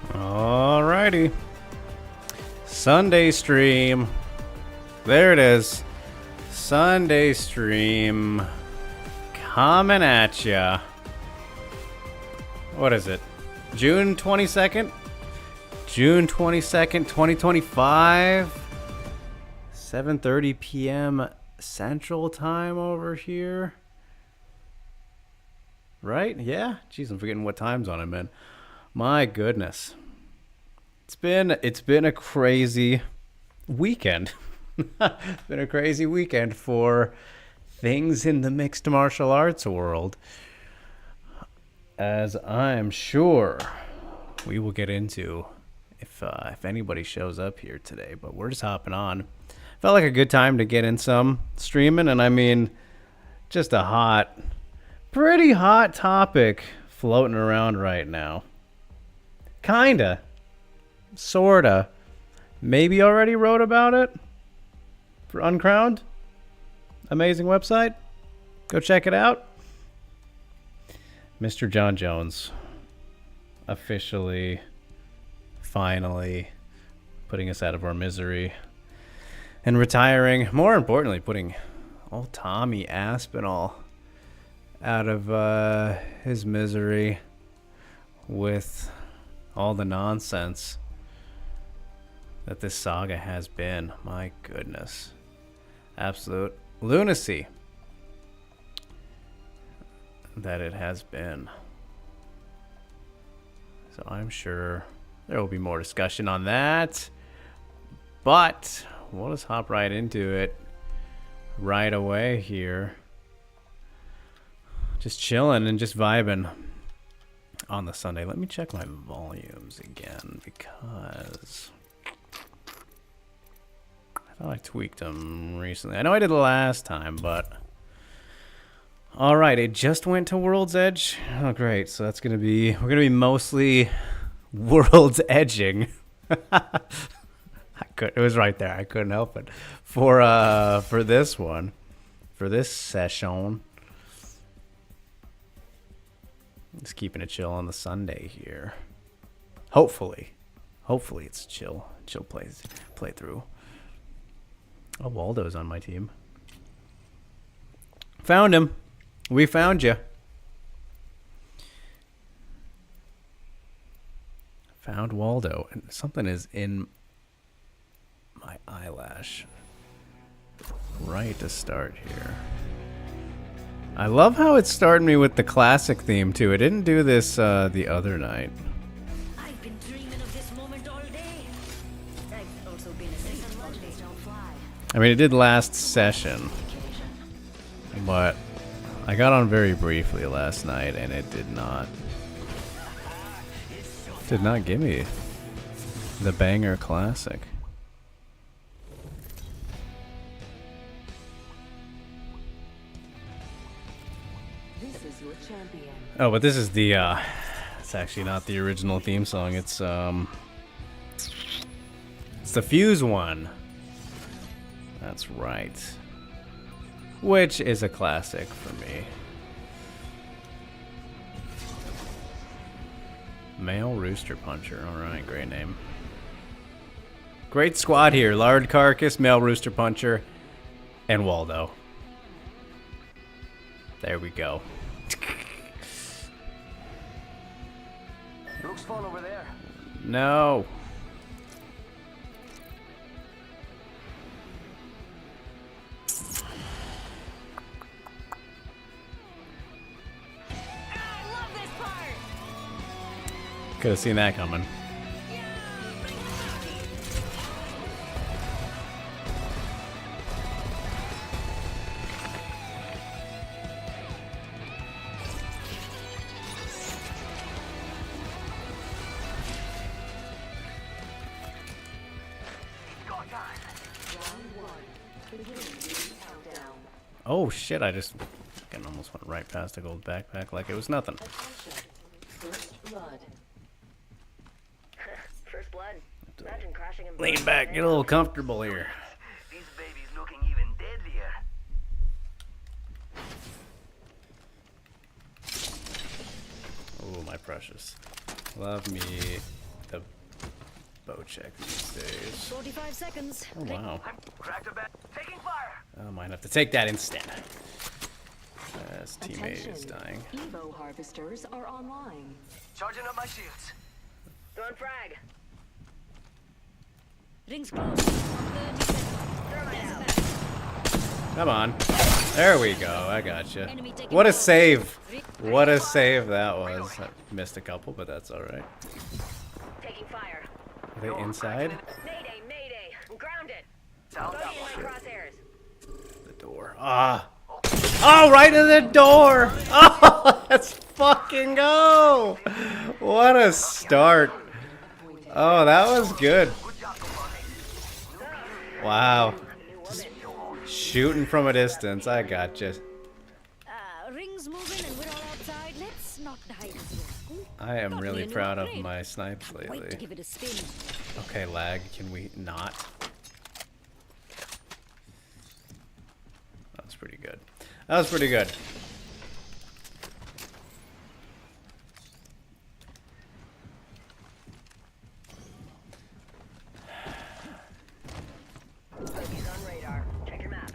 Alrighty. Sunday stream. There it is. Sunday stream. Coming at ya. What is it? June 22nd? June 22nd, 2025. 7:30 p.m. Central Time over here. Right? Yeah? Jeez, I'm forgetting what time zone I'm in. My goodness. It's been a crazy weekend. It's been a crazy weekend for things in the mixed martial arts world, as I'm sure we will get into if anybody shows up here today. But we're just hopping on. Felt like a good time to get in some streaming, and I mean, just a pretty hot topic floating around right now. Kinda. Sorta. Maybe already wrote about it for Uncrowned. Amazing website. Go check it out. Mr. Jon Jones officially, finally putting us out of our misery and retiring. More importantly, putting old Tommy Aspinall out of his misery with all the nonsense that this saga has been. My goodness. Absolute lunacy that it has been. So I'm sure there will be more discussion on that. But we'll just hop right into it right away here. Just chilling and just vibing on the Sunday. Let me check my volumes again because I thought I tweaked them recently. I know I did the last time, but all right, it just went to World's Edge. Oh, great. So that's we're gonna be mostly World's Edging. It was right there. I couldn't help it for this one, for this session. Just keeping it chill on the Sunday here. Hopefully it's chill playthrough. Oh, Waldo's on my team. Found him. We found you. Found Waldo, and something is in my eyelash. Right to start here. I love how it started me with the classic theme too. It didn't do this the other night. I've been dreaming of this moment all day. I've also been a Mondays don't fly. I mean, it did last session, but I got on very briefly last night, and it did not give me the banger classic. Oh, but this is the it's actually not the original theme song. It's the Fuse one. That's right. Which is a classic for me. Male Rooster Puncher. Alright, great name. Great squad here. Lard Carcass, Male Rooster Puncher, and Waldo. There we go. Looks fun over there. No. Could have seen that coming. Oh shit, I just fucking almost went right past a gold backpack like it was nothing. First blood. First blood. Imagine crashing and Lean back, get a little comfortable here. This baby's looking even deadlier. Oh, my precious. Love me the bow check these days. 45 seconds. Oh wow. I'm cracked a bed. Taking fire. I might have to take that instead. As teammate is Attention. dying. Evo harvesters are online. Charging up my shields. Throwing frag. Rings close. 30 seconds. Come on. There we go. I gotcha. Enemy taking What a fire. save. What a save that was. I missed a couple, but that's alright. Taking fire. Are they inside? Mayday, mayday. I'm grounded. Sound Bogey up. in my crosshairs. The door. Ah. Oh, right in the door. Oh, let's fucking go. What a start. Oh, that was good. Wow. Shooting from a distance. I gotcha. Rings moving and we're all outside. Let's not die this year. I am Got me really a new proud of upgrade. my snipes Wait to lately. give it a spin. Okay, lag. Can we not? That's pretty good. That was pretty good. Bogey's on radar. Check your map.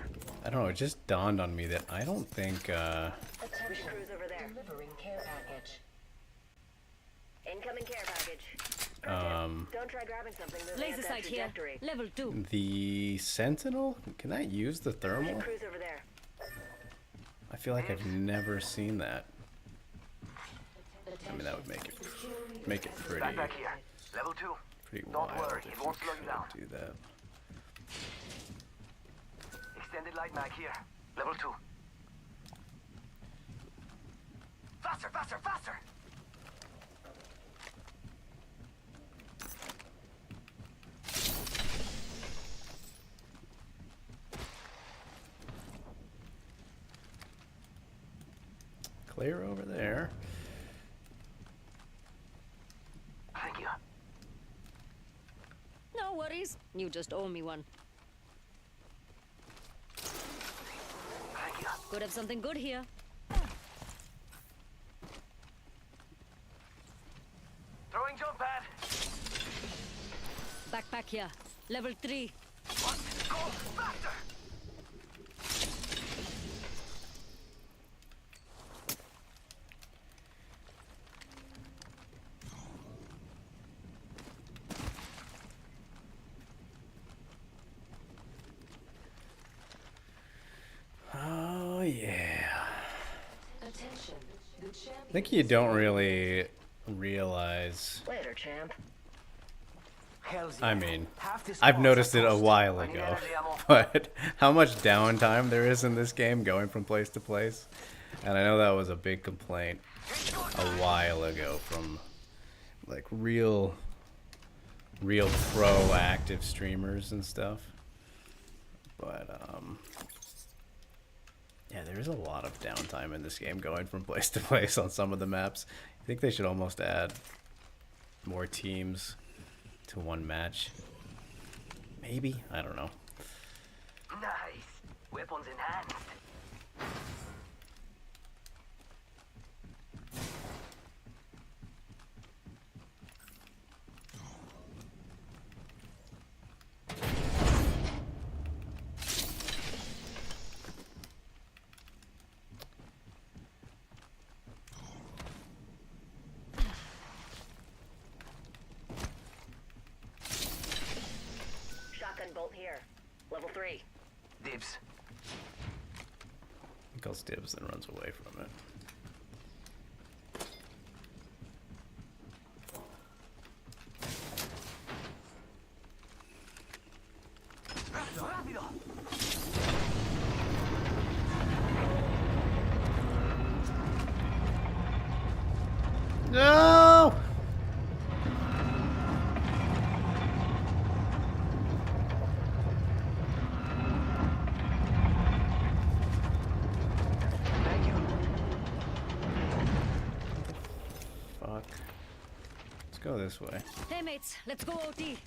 I don't know. It just dawned on me that I don't think. We should cruise over there. Delivering care package. Incoming care package. Don't try grabbing something. Laser sight here. Level 2. The Sentinel? Can I use the thermal? Cruise over there. I feel like I've never seen that. I mean, that would make it pretty Backpack here. Level 2. pretty Don't wild worry, if it you won't slow you could down. do that. Extended light mag here. Level 2. Faster, faster, faster! Clear over there. Thank you. No worries. You just owe me one. Thank you. Could have something good here. Throwing jump pad. Backpack here. Level 3. What? Go faster! Oh yeah. Attention. The champion. I think you don't really realize. Later, champ. Hell's I yeah. mean, Half this I've boss noticed I it a post. while I need ago, energy ammo. but how much downtime there is in this game going from place to place. And I know that was a big complaint a while ago from like real pro active streamers and stuff. But yeah, there's a lot of downtime in this game going from place to place on some of the maps. I think they should almost add more teams to one match. Maybe, I don't know. Nice. Weapons enhanced. Shotgun bolt here. Level 3. Dibs. He calls dibs and runs away from it. Rápido, rápido. No! Thank you. Fuck. Let's go this way. Hey mates, let's go OT.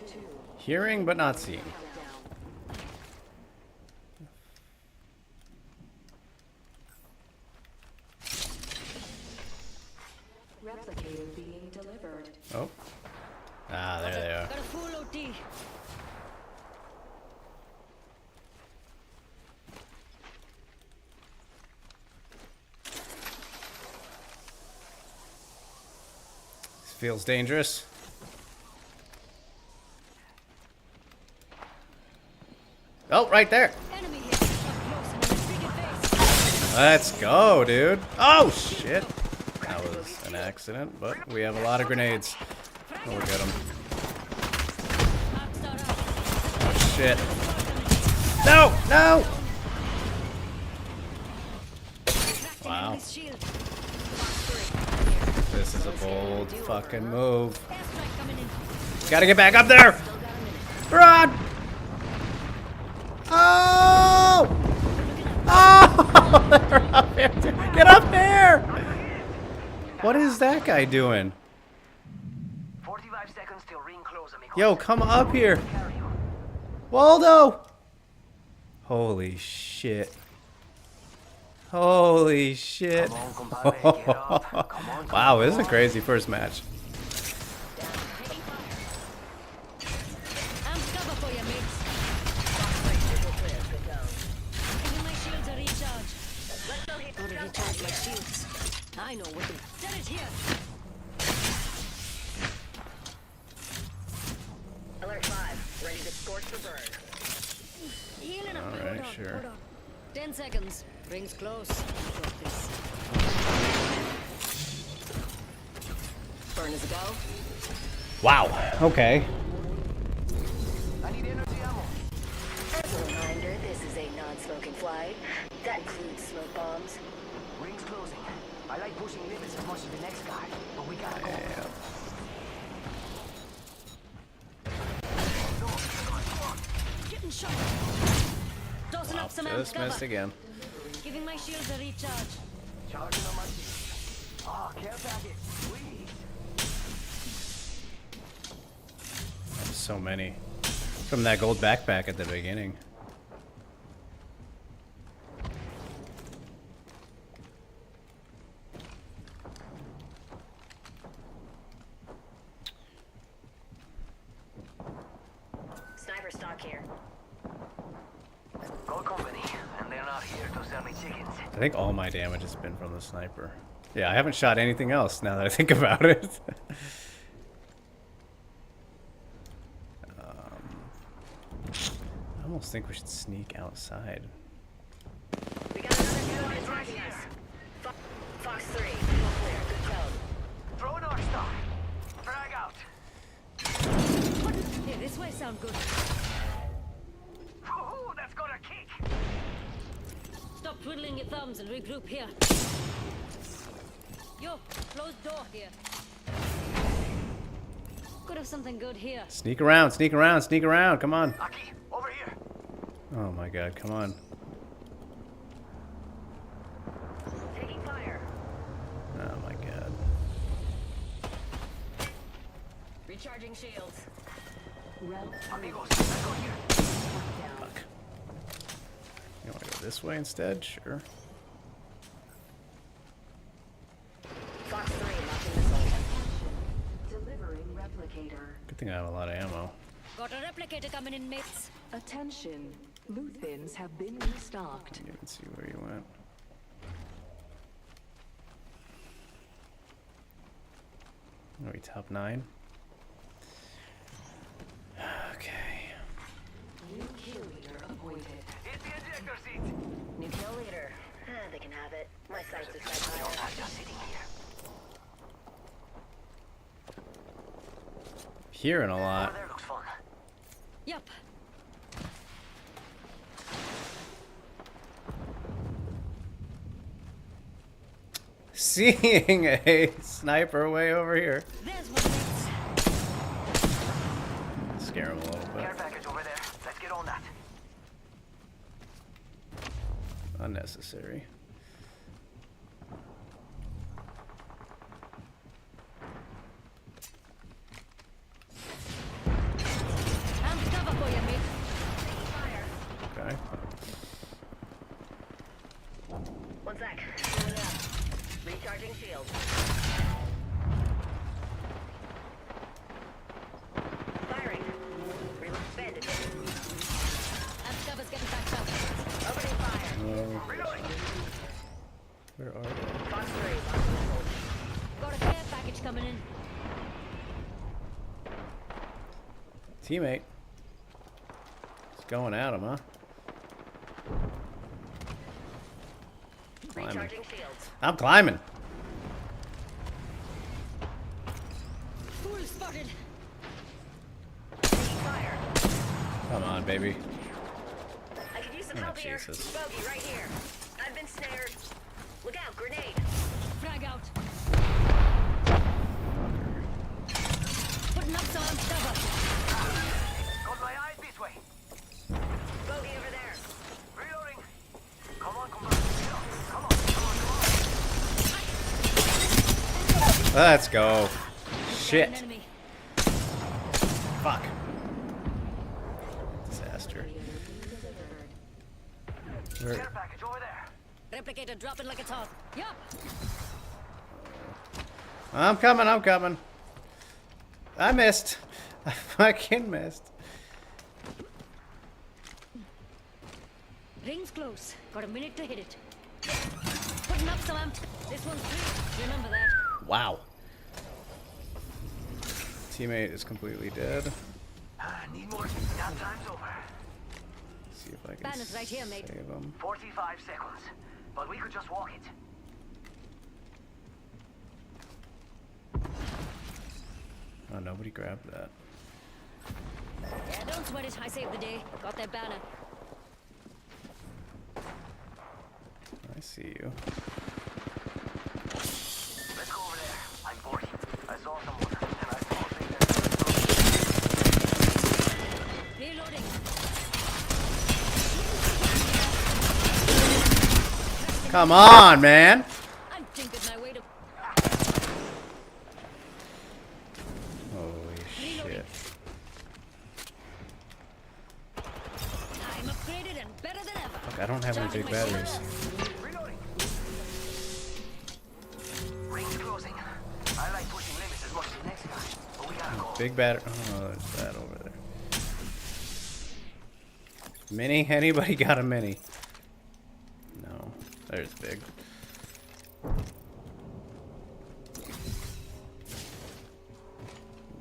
2. Hearing but not seeing. Countdown. Replicator being delivered. Oh. Ah, there they are. Got a full OT. This feels dangerous. Oh, right there. Enemy here. Up close and in a friggin' face. Let's go, dude. Oh, shit. That was an accident, but we have a lot of grenades. Oh, we'll get them. Arcs are up. Oh, shit. No, no. Cracking Wow. enemy's shield. This is a bold fucking move. Airstrike coming in. Gotta get back up there. Still got a minute. Run! Oh! Oh! They're up here. Get up there! What is that guy doing? 45 seconds till ring close, amigo. Yo, come up here. Carry on. Waldo! Holy shit. Holy shit. Come on, compadre, get up. Come on, Wow, this is a crazy first match. I'm cover for you, mates. Giving my shields a recharge. Gotta recharge my shields. I know what to... Set it here. Alert 5, ready to scorch the burn. Healing up. Alright, Hold on, sure. hold on. 10 seconds. Rings close. Got this. Burn is a go. Wow. Okay. I need energy ammo. As a reminder, this is a non-smoking flight. That includes smoke bombs. Ring's closing. I like pushing limits as much as the next guy, but we gotta go. Yeah. Getting shot. Dosing up some amp Just missed cover. again. Giving my shields a recharge. Charging on my shield. Oh, care package. Sweet. So many. From that gold backpack at the beginning. Sniper stock here. Gold company, and they're not here to sell me chickens. I think all my damage has been from the sniper. Yeah, I haven't shot anything else now that I think about it. I almost think we should sneak outside. We got another new one attacking us. Fox 3, all clear. Good code. Throw an arc star. Frag out. Hey, this way sound good. Ooh, that's got a kick. Stop twiddling your thumbs and regroup here. Yo, closed door here. Could have something good here. Sneak around, sneak around, sneak around. Come on. Aki, over here. Oh my god, come on. Taking fire. Oh my god. Recharging shields. Amigos, let's go here. Fuck. You want to go this way instead? Sure. Fox 3, launching missile. Delivering replicator. Good thing I have a lot of ammo. Got a replicator coming in, mates. Attention. Loot bins have been restocked. Didn't even see where you went. Are we top 9? Okay. New kill leader appointed. Hit the ejector seat. New kill leader. They can have it. My sights are set We don't higher. have just sitting here. Hearing a Over lot. there looks fun. Yup. Seeing a sniper way over here. There's one, mates. Scare him a little bit. Care package over there. Let's get on that. Unnecessary. Recharging shield. Firing. Bandit. Amp cover's getting backed up. Opening fire. Where are they? Fox 3. Lost missiles. Got a care package coming in. Teammate. It's going at him, huh? Climbing. Recharging shields. I'm climbing. Fool spotted. Taking fire. Come on, baby. I could use some Oh, help here. Jesus. Bogey right here. I've been snared. Look out, grenade. Frag out. Putting up some amp cover. Got my eyes this way. Bogey over there. Reloading. Come on, come on. Come on, come on, come on. Let's go. An Shit. enemy. Fuck. Disaster. Where? Care package over there. Replicator dropping like it's hot. Yup. I'm coming, I'm coming. I missed. I fucking missed. Ring's close. Got a minute to hit it. Putting up some amp. This one's free. Remember that. Wow. Teammate is completely dead. Need more. Now time's over. See if I can Bandit's right here, mate. save him. 45 seconds. But we could just walk it. Oh, nobody grabbed that. Yeah, don't sweat it. I saved the day. Got that banner. I see you. Let's go over there. I'm 40. I saw someone, and I thought they Reloading. Come on, man. I'm thinking my way to. Holy shit. I'm upgraded and better than ever. Fuck, I don't have any big batteries. Reloading. Ring's closing. I like pushing limits as much as the next guy, but we gotta go. Big battery. Oh, there's that over there. Mini? Anybody got a mini? No. There's big.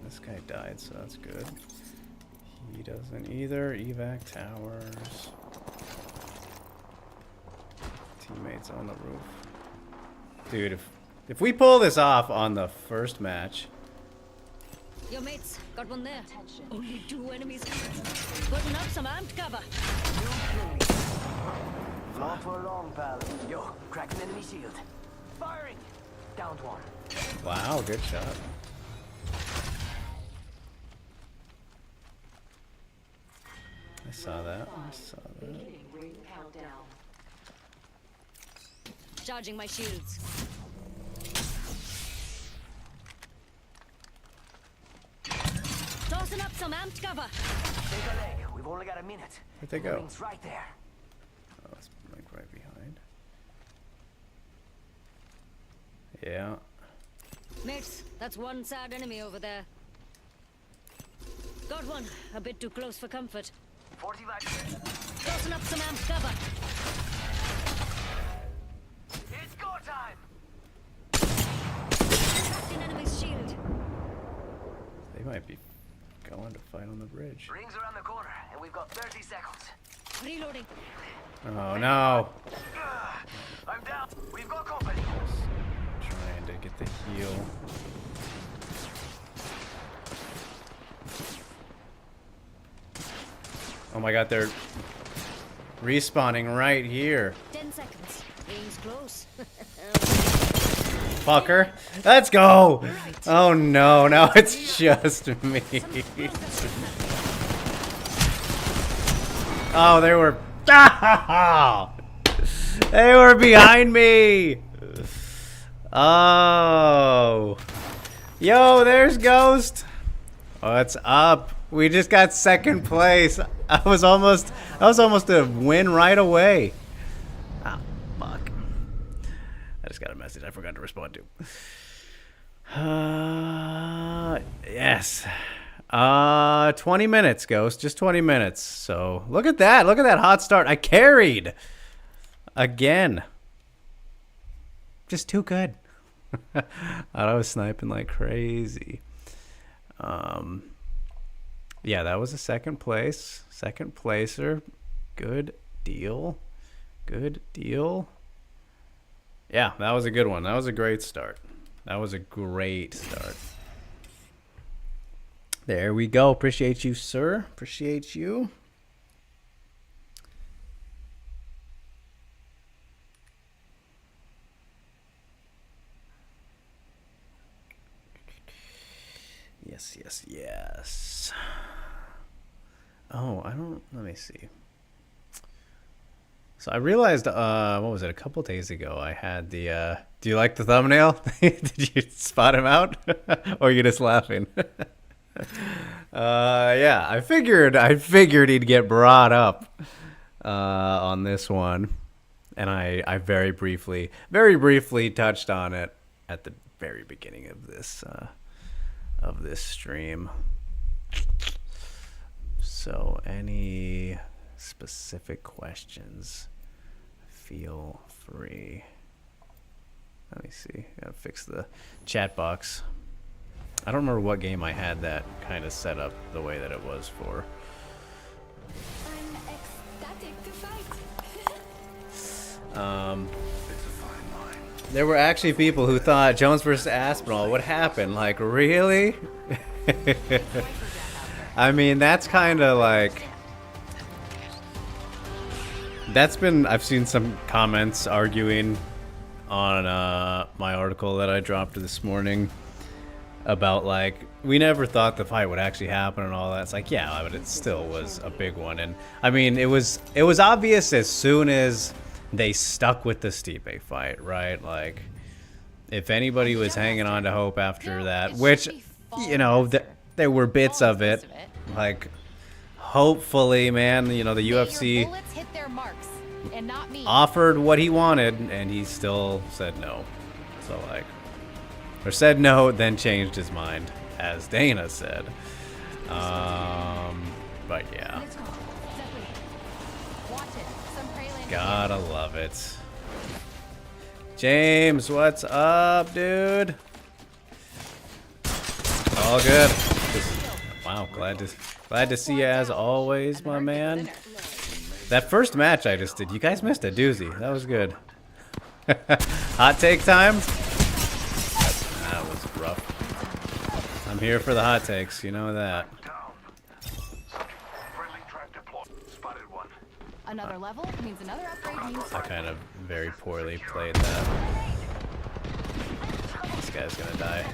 This guy died, so that's good. He doesn't either. Evac towers. Teammates on the roof. Dude, if we pull this off on the first match, Your mates got one there. Only 2 enemies. Putting up some amped cover. Not for long, pal. Yo, crack an enemy shield. Firing. Downed one. wow, good shot. I saw that. I saw that. Beginning ring countdown. Charging my shields. Tossing up some amped cover. Take a leg. We've only got a minute. Where'd they The go? ring's right there. Oh, it's like right behind. Yeah. Mates, that's one sad enemy over there. Got one. A bit too close for comfort. 45 seconds. Tossing up some amped cover. It's go time. Cracked an enemy's shield. They might be going to fight on the bridge. Rings around the corner, and we've got 30 seconds. Reloading. Oh no. I'm down. We've got company. Trying to get the heal. Oh my god, they're respawning right here. 10 seconds. Ring's close. Fucker. Let's go! Oh no, now it's just me. Oh, they were... They were behind me! Oh. Yo, there's Ghost. Oh, it's up. We just got second place. I was almost a win right away. Ah, fuck. I just got a message I forgot to respond to. Yes. 20 minutes, Ghost. Just 20 minutes. So look at that. Look at that hot start. I carried. Again. Just too good. I was sniping like crazy. Yeah, that was a second place. Second placer. Good deal. Good deal. Yeah, that was a good one. That was a great start. That was a great start. There we go. Appreciate you, sir. Appreciate you. Yes, yes, yes. Oh, I don't... Let me see. So I realized, what was it, a couple days ago, I had the, do you like the thumbnail? Did you spot him out? Or are you just laughing? Yeah, I figured he'd get brought up, on this one. And I very briefly touched on it at the very beginning of this stream. So any specific questions, feel free. Let me see. Gotta fix the chat box. I don't remember what game I had that kind of set up the way that it was for. I'm ecstatic to fight. There were actually people who thought Jones versus Aspinall would happen. Like, really? I mean, that's kind of like... That's been... I've seen some comments arguing on my article that I dropped this morning about, like, we never thought the fight would actually happen and all that. It's like, yeah, but it still was a big one. And, I mean, it was obvious as soon as they stuck with the Stipe fight, right? Like, if anybody was hanging on to hope after that, which, you know, there were bits of it. Like, hopefully, man, you know, the UFC offered what he wanted, and he still said no. So, like, or said no, then changed his mind, as Dana said. But yeah. Gotta love it. James, what's up, dude? All good. Wow, glad to see you as always, my man. That first match I just did, you guys missed a doozy. That was good. Hot take time? That was rough. I'm here for the hot takes, you know that. Another level means another upgrade means... I kind of very poorly played that. This guy's gonna die.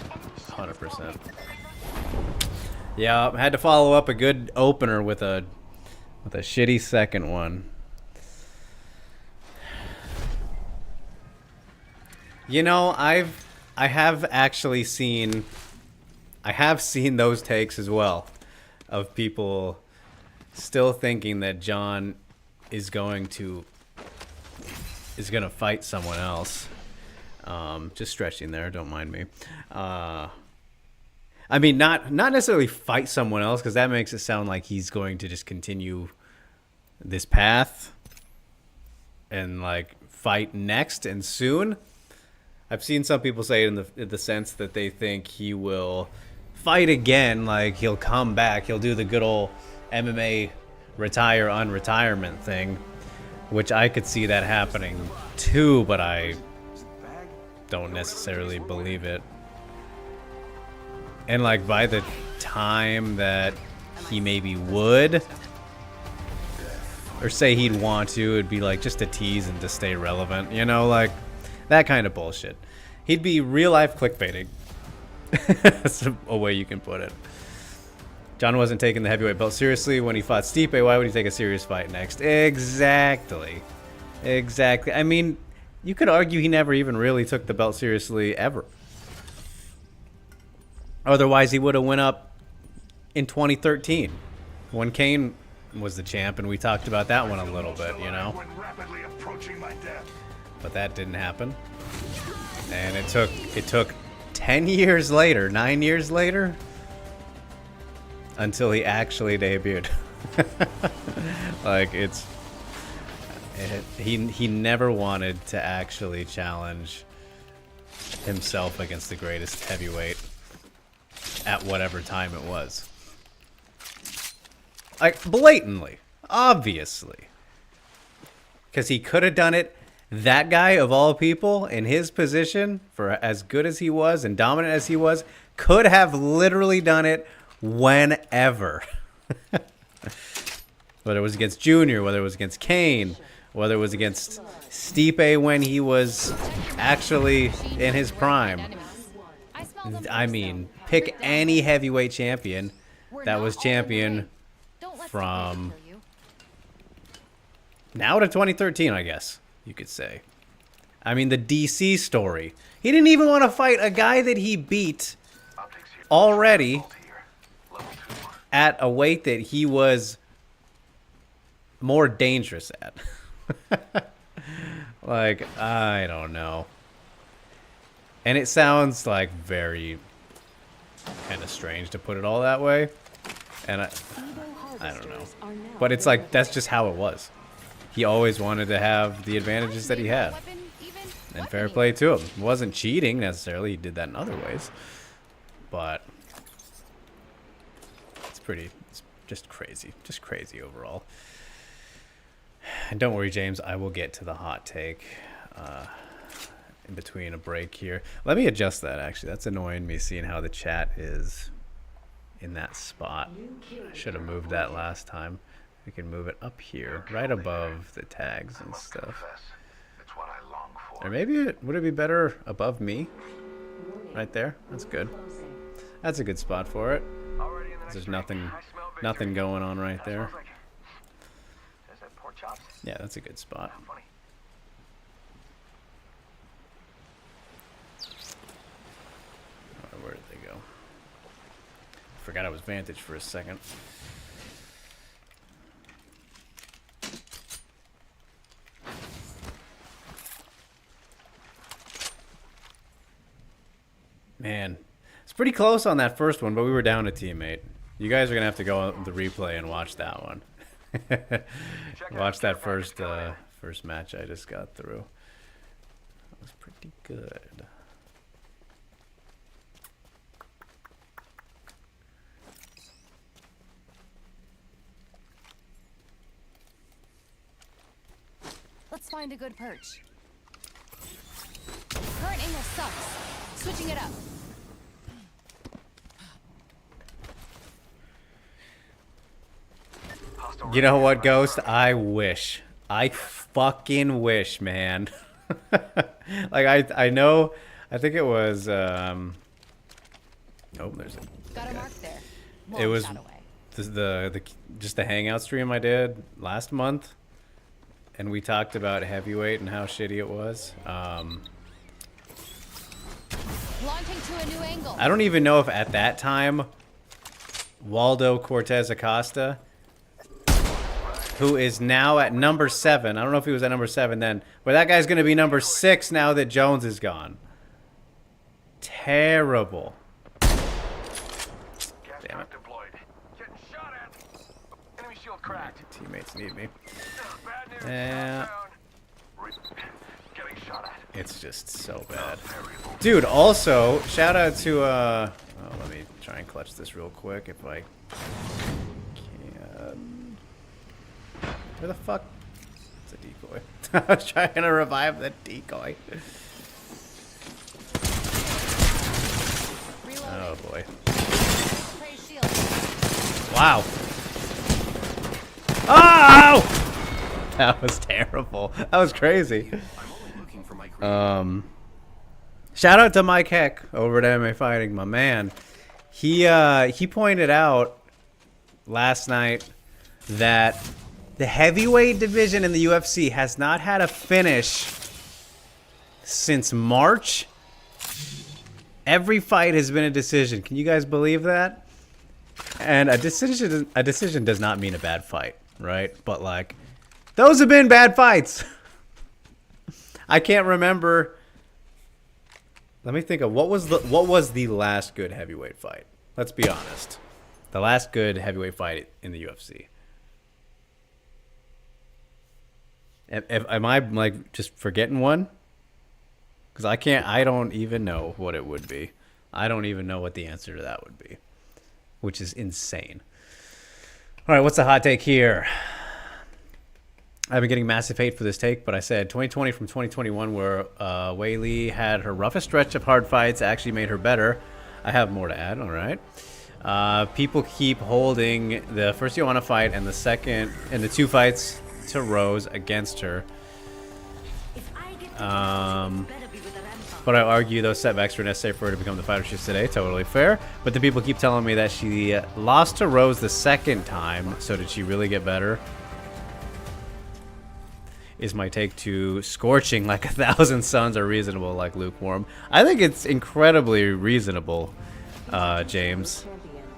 100%. Yeah, I had to follow up a good opener with a shitty second one. You know, I have actually seen those takes as well, of people still thinking that John is gonna fight someone else. Just stretching there, don't mind me. I mean, not necessarily fight someone else, because that makes it sound like he's going to just continue this path and like fight next and soon. I've seen some people say it in the sense that they think he will fight again, like he'll come back, he'll do the good old MMA retire unretirement thing, which I could see that happening too, but I don't necessarily believe it. And like by the time that he maybe would, or say he'd want to, it'd be like just a tease and to stay relevant, you know, like that kind of bullshit. He'd be real life clickbaiting. That's a way you can put it. John wasn't taking the heavyweight belt seriously when he fought Stipe. Why would he take a serious fight next? Exactly. Exactly. I mean, you could argue he never even really took the belt seriously ever. Otherwise, he would have went up in 2013 when Kane was the champ, and we talked about that one a little bit, you know. But that didn't happen. And it took 10 years later, 9 years later, until he actually debuted. Like he never wanted to actually challenge himself against the greatest heavyweight at whatever time it was. Like, blatantly, obviously. Because he could have done it. That guy, of all people, in his position, for as good as he was and dominant as he was, could have literally done it whenever. Whether it was against Junior, whether it was against Kane, whether it was against Stipe when he was actually in his prime. I mean, pick any heavyweight champion that was champion from now to 2013, I guess you could say. I mean, the DC story. He didn't even want to fight a guy that he beat already at a weight that he was more dangerous at. Like, I don't know. And it sounds like very kind of strange to put it all that way. And I don't know. But it's like, that's just how it was. He always wanted to have the advantages that he had. And fair play to him. It wasn't cheating necessarily. He did that in other ways. But it's just crazy. Just crazy overall. And don't worry, James, I will get to the hot take in between a break here. Let me adjust that, actually. That's annoying me seeing how the chat is in that spot. I should have moved that last time. We can move it up here, right above the tags and stuff. Or maybe would it be better above me? Right there? That's good. That's a good spot for it. There's nothing going on right there. Yeah, that's a good spot. Where did they go? Forgot I was vantage for a second. Man, it's pretty close on that first one, but we were down a teammate. You guys are gonna have to go on the replay and watch that one. Watch that first match I just got through. That was pretty good. Let's find a good perch. Current angle sucks. Switching it up. You know what, Ghost? I wish. I fucking wish, man. Like, I know, I think it was, oh, there's a... Got a mark there. It was Long shot away. the just the hangout stream I did last month, and we talked about heavyweight and how shitty it was. Launching to a new angle. I don't even know if at that time Waldo Cortez Acosta, who is now at number 7. I don't know if he was at number 7 then, but that guy's going to be number 6 now that Jones is gone. Terrible. Damn it. Teammates need me. Yeah. It's just so bad. Dude, also, shout out to, oh, let me try and clutch this real quick if I can. Where the fuck? It's a decoy. I was trying to revive the decoy. Oh boy. Wow. Oh! That was terrible. That was crazy. Shout out to Mike Heck over at MMA Fighting, my man. He pointed out last night that the heavyweight division in the UFC has not had a finish since March. Every fight has been a decision. Can you guys believe that? And a decision does not mean a bad fight, right? But like, those have been bad fights. I can't remember Let me think of what was the last good heavyweight fight. Let's be honest. The last good heavyweight fight in the UFC. Am I like just forgetting one? Because I don't even know what it would be. I don't even know what the answer to that would be, which is insane. All right, what's the hot take here? I've been getting massive hate for this take, but I said 2020 from 2021, where Weili had her roughest stretch of hard fights, actually made her better. I have more to add, all right. People keep holding the first Joanna fight and the second, and the two fights to Rose against her. If I get the chance, it better be with a rampart. But I argue those setbacks were necessary for her to become the fighter she is today. Totally fair. But the people keep telling me that she lost to Rose the second time. So did she really get better? Is my take to scorching like 1,000 suns are reasonable like lukewarm? I think it's incredibly reasonable, James.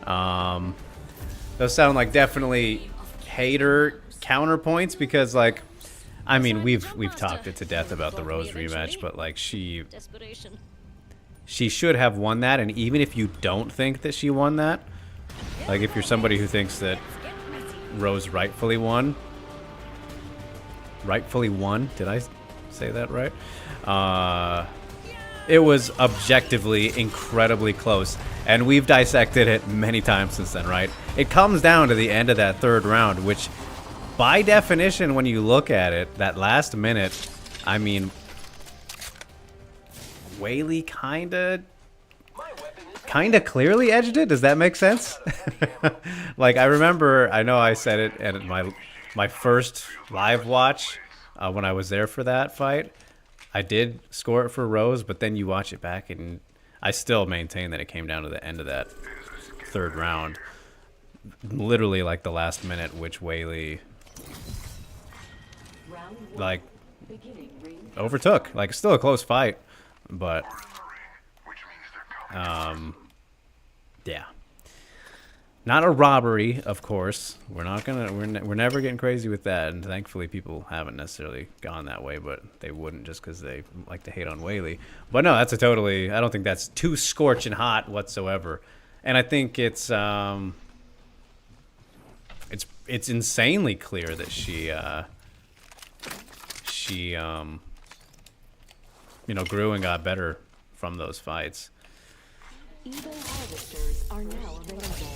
Those sound like definitely hater counterpoints because, like, I mean, we've talked it to death about the Rose rematch, but like she should have won that. And even if you don't think that she won that, like if you're somebody who thinks that Rose rightfully won, did I say that right? It was objectively incredibly close, and we've dissected it many times since then, right? It comes down to the end of that third round, which by definition, when you look at it, that last minute, I mean, Weili kinda clearly edged it. Does that make sense? Like, I remember, I know I said it at my first live watch when I was there for that fight. I did score it for Rose, but then you watch it back, and I still maintain that it came down to the end of that third round. Literally, like, the last minute, which Weili, like, overtook. Like, it's still a close fight, but, yeah. Not a robbery, of course. We're never getting crazy with that, and thankfully people haven't necessarily gone that way, but they wouldn't just because they like to hate on Weili. But no, that's I don't think that's too scorching hot whatsoever. And I think it's insanely clear that she grew and got better from those fights. Evo harvesters are now available.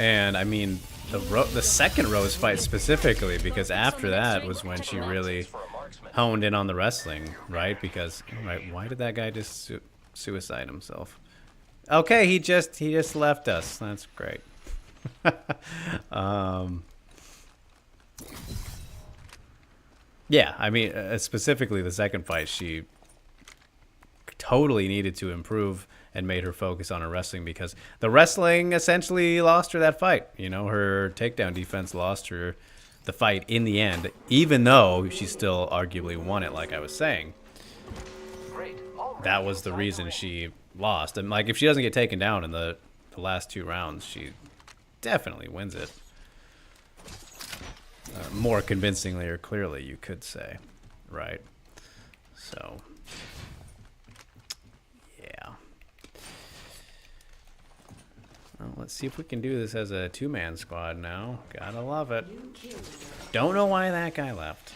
And I mean, the second Rose fight specifically, because after that was when she really honed in on the wrestling, right? Because, right, why did that guy just suicide himself? Okay, he just left us. That's great. Yeah, I mean, specifically the second fight, she totally needed to improve and made her focus on her wrestling, because the wrestling essentially lost her that fight. You know, her takedown defense lost her the fight in the end, even though she still arguably won it, like I was saying. That was the reason she lost. And, like, if she doesn't get taken down in the last two rounds, she definitely wins it. More convincingly or clearly, you could say, right? So, yeah. Well, let's see if we can do this as a two-man squad now. Gotta love it. Don't know why that guy left.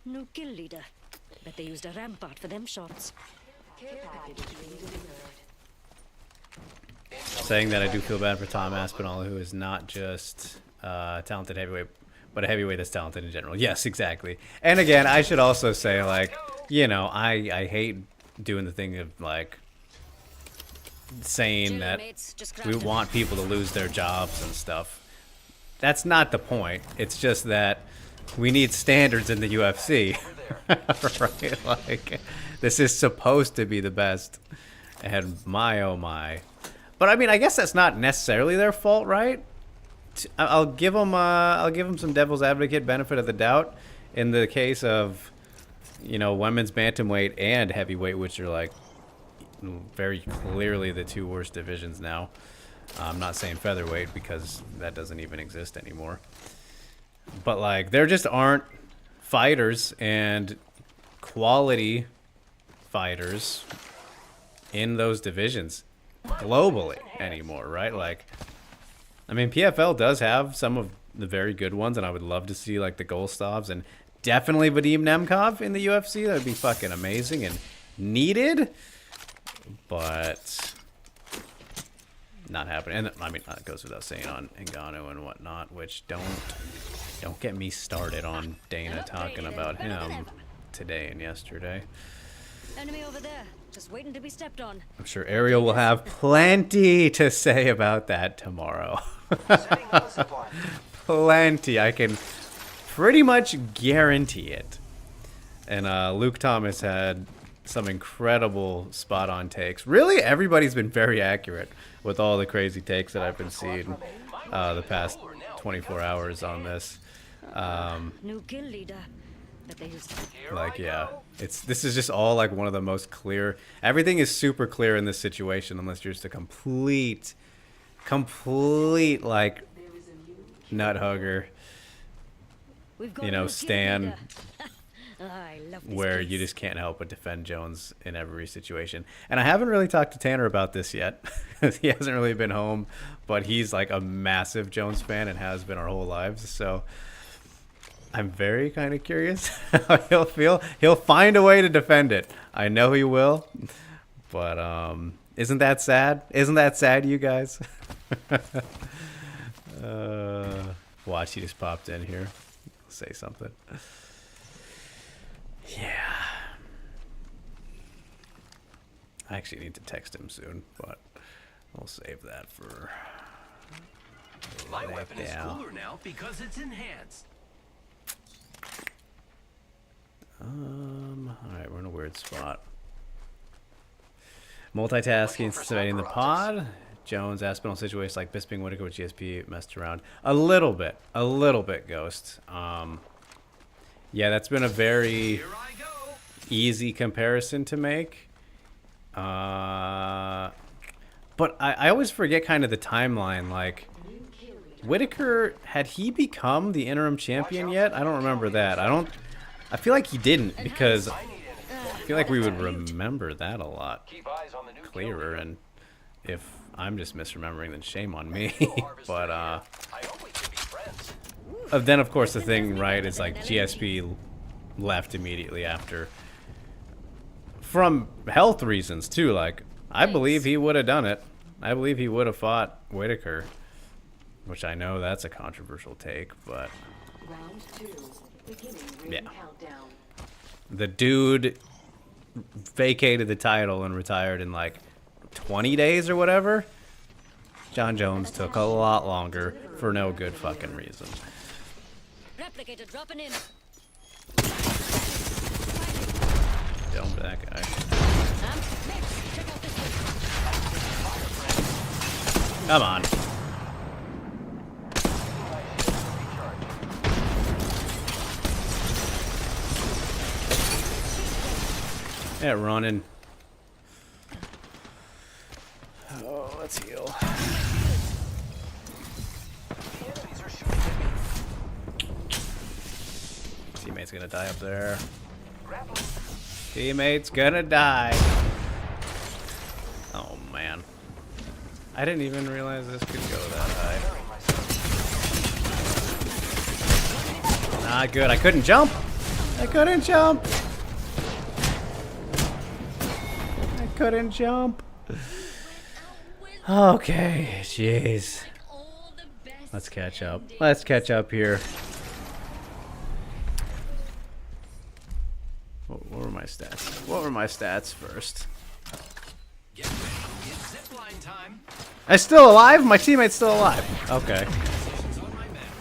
No kill leader. Bet they used a rampart for them shots. Saying that I do feel bad for Tom Aspinall, who is not just talented heavyweight, but a heavyweight that's talented in general. Yes, exactly. And again, I should also say, like, you know, I hate doing the thing of, like, saying that we want people to lose their jobs and stuff. That's not the point. It's just that we need standards in the UFC. Right? Like, this is supposed to be the best. And my, oh my. But I mean, I guess that's not necessarily their fault, right? I'll give them some devil's advocate benefit of the doubt in the case of, you know, women's bantamweight and heavyweight, which are, like, very clearly the two worst divisions now. I'm not saying featherweight because that doesn't even exist anymore. But, like, there just aren't fighters, and quality fighters in those divisions globally anymore, right? Like, I mean, PFL does have some of the very good ones, and I would love to see like the Golstovs and definitely Vadim Nemkov in the UFC. That would be fucking amazing and needed, but not happening. And I mean, that goes without saying on Ngannou and whatnot, which don't get me started on Dana talking about him today and yesterday. Enemy over there, just waiting to be stepped on. I'm sure Ariel will have plenty to say about that tomorrow. Setting up a supply. Plenty. I can pretty much guarantee it. And Luke Thomas had some incredible spot-on takes. Really, everybody's been very accurate with all the crazy takes that I've been seeing the past 24 hours on this. New kill leader. But they used Like, yeah, this is just all like one of the most clear. Everything is super clear in this situation unless you're just a complete like nut hugger, We've got you a know, new kill Stan, leader. I love this where place. you just can't help but defend Jones in every situation. And I haven't really talked to Tanner about this yet. He hasn't really been home, but he's like a massive Jones fan and has been our whole lives. So I'm very kind of curious how he'll feel. He'll find a way to defend it. I know he will. But isn't that sad? Isn't that sad, you guys? Watch, he just popped in here. Say something. Yeah. I actually need to text him soon, but we'll save that for My weapon is now. cooler now because it's enhanced. Alright, we're in a weird spot. Multitasking, studying the pod. Jones, Aspinall situations like Bisping, Whitaker with GSP messed around a little bit, Ghost. Yeah, that's been a very Here I go. easy comparison to make. But I always forget kind of the timeline. Like, Whitaker, had he become the interim champion yet? I don't remember that. I feel like he didn't, because I feel like we would remember that a lot Keep eyes on the new clearer. And if I'm just misremembering, then shame on me. But I hope we can be friends. then of course the thing, right, is like GSP left immediately after, from health reasons too. Like, I believe he would have done it. I believe he would have fought Whitaker, which I know that's a controversial take, but Round 2. Beginning ring Yeah. countdown. the dude vacated the title and retired in like 20 days or whatever. John Jones took a lot longer for no good fucking reason. Replicator dropping in. Don't that guy. Next, check out this one. Come on. Yeah, running. Oh, let's heal. Enemies are shooting at me. Teammate's gonna die up there. Grappling. Teammate's gonna die. Oh man. I didn't even realize this could go that high. Clearing myself. Not good. I couldn't jump. I couldn't jump. I couldn't jump. Okay, jeez. Let's catch up. Let's catch up here. What were my stats? What were my stats first? Get ready. It's zipline time. I'm still alive? My teammate's still alive. Okay. Positions on my map.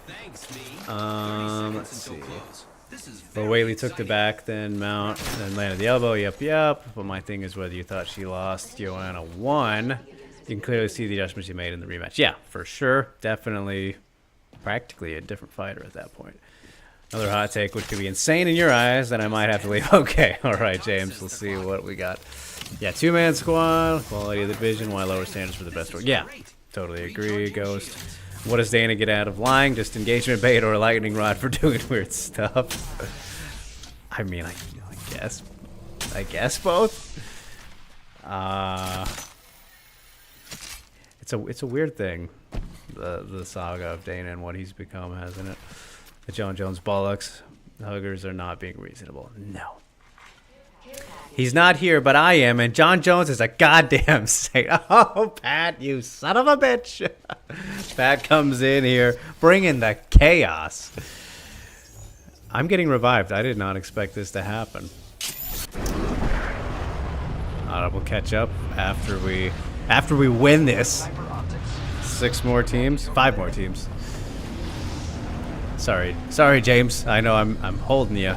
Thanks, me. 30 Let's seconds until see. close. This is But very Whaley took the exciting. back, then Mount, then landed the elbow. Yep. But my thing is whether you thought she lost, Joanna won. You can clearly see the adjustments she made in the rematch. Yeah, for sure. Definitely practically a different fighter at that point. Another hot take, which could be insane in your eyes, then I might have to leave. Okay, all right, James. Let's see what we got. Yeah, two-man squad, quality of the division, why lower standards for the best work. Yeah, totally agree, Ghost. What does Dana get out of lying? Just engagement bait or a lightning rod for doing weird stuff? I mean, I guess both. It's a weird thing, the saga of Dana and what he's become, hasn't it? The John Jones bollocks. The Huggers are not being reasonable. No. He's not here, but I am, and John Jones is a goddamn saint. Oh, Pat, you son of a bitch. Pat comes in here, bringing the chaos. I'm getting revived. I did not expect this to happen. We'll catch up after we win this. 6 more teams, 5 more teams. Sorry, James. I know I'm holding you,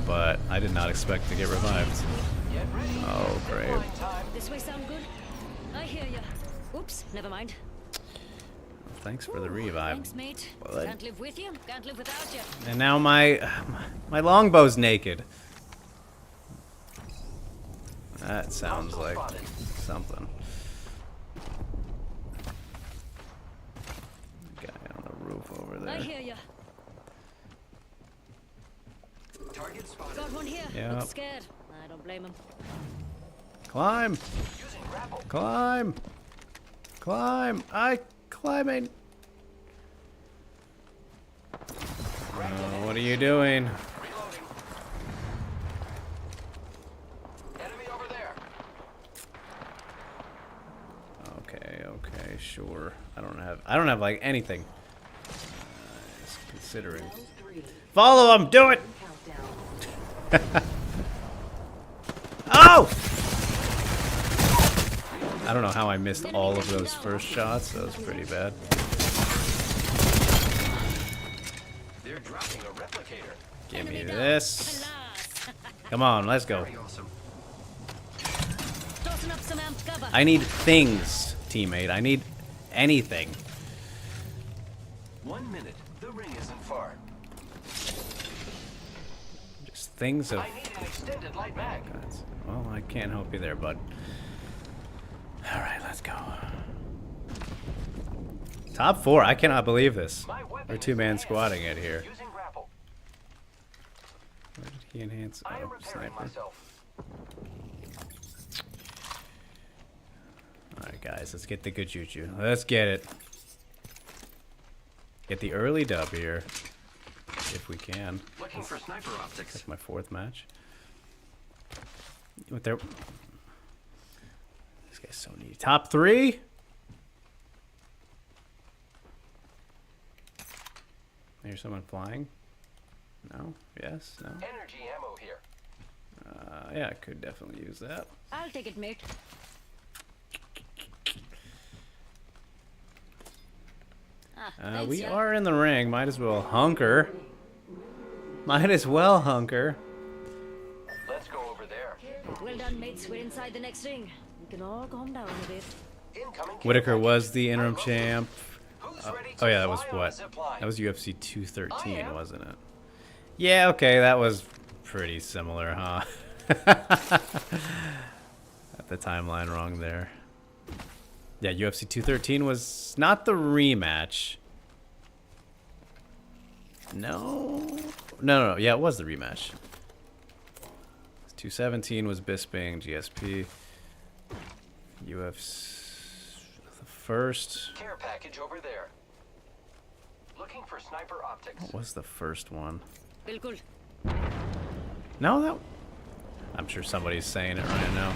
but I did not expect to get revived. Oh, great. This way sound good? I hear ya. Oops, never mind. Thanks for the revive. Thanks, mate. Well, Can't live with you, can't live without you. And now my longbow's naked. That sounds like something. Guy on the roof over I there. hear ya. Target spotted. Got one here. Yep. Looks scared. I don't blame him. Climb! Climb! Climb! Climbing! What are you doing? Enemy over there. Okay, sure. I don't have like anything. Just considering. Follow him! Do it! Countdown. Oh! I don't know how I missed all of those first shots. That was pretty bad. They're dropping a replicator. Give me Enemy down. this. Alas. Come on, let's go. Very awesome. Tossing up some amped cover. I need things, teammate. I need anything. 1 minute. The ring isn't far. Just things of... I need an extended light mag. Well, I can't help you there, bud. Alright, let's go. Top 4. I cannot believe this. My weapon We're is two-man enhanced. squatting it here. Using grapple. Where did he enhance? I am Oh, repairing sniper. myself. Alright, guys, let's get the good juju. Let's get it. Get the early dub here. If we can. Looking for sniper optics. Like my 4th match. What there? This guy's so needy. Top 3? There's someone flying? No? Yes? No? Energy ammo here. Yeah, I could definitely use that. I'll take it, mate. Thanks, We yeah. are in the ring. Might as well hunker. Might as well hunker. Let's go over there. Well done, mates. We're inside the next ring. We can all calm down a bit. Incoming. Whitaker was the interim champ. Who's ready to Oh yeah, that was fly on a what? zip line? That was UFC 213, I am. wasn't it? Yeah, okay, that was pretty similar, huh? Got the timeline wrong there. Yeah, UFC 213 was not the rematch. No. No. Yeah, it was the rematch. 217 was Bisping, GSP. UFC the first. Care package over there. Looking for sniper optics. What was the first one? Bilkul. No, that. I'm sure somebody's saying it right now.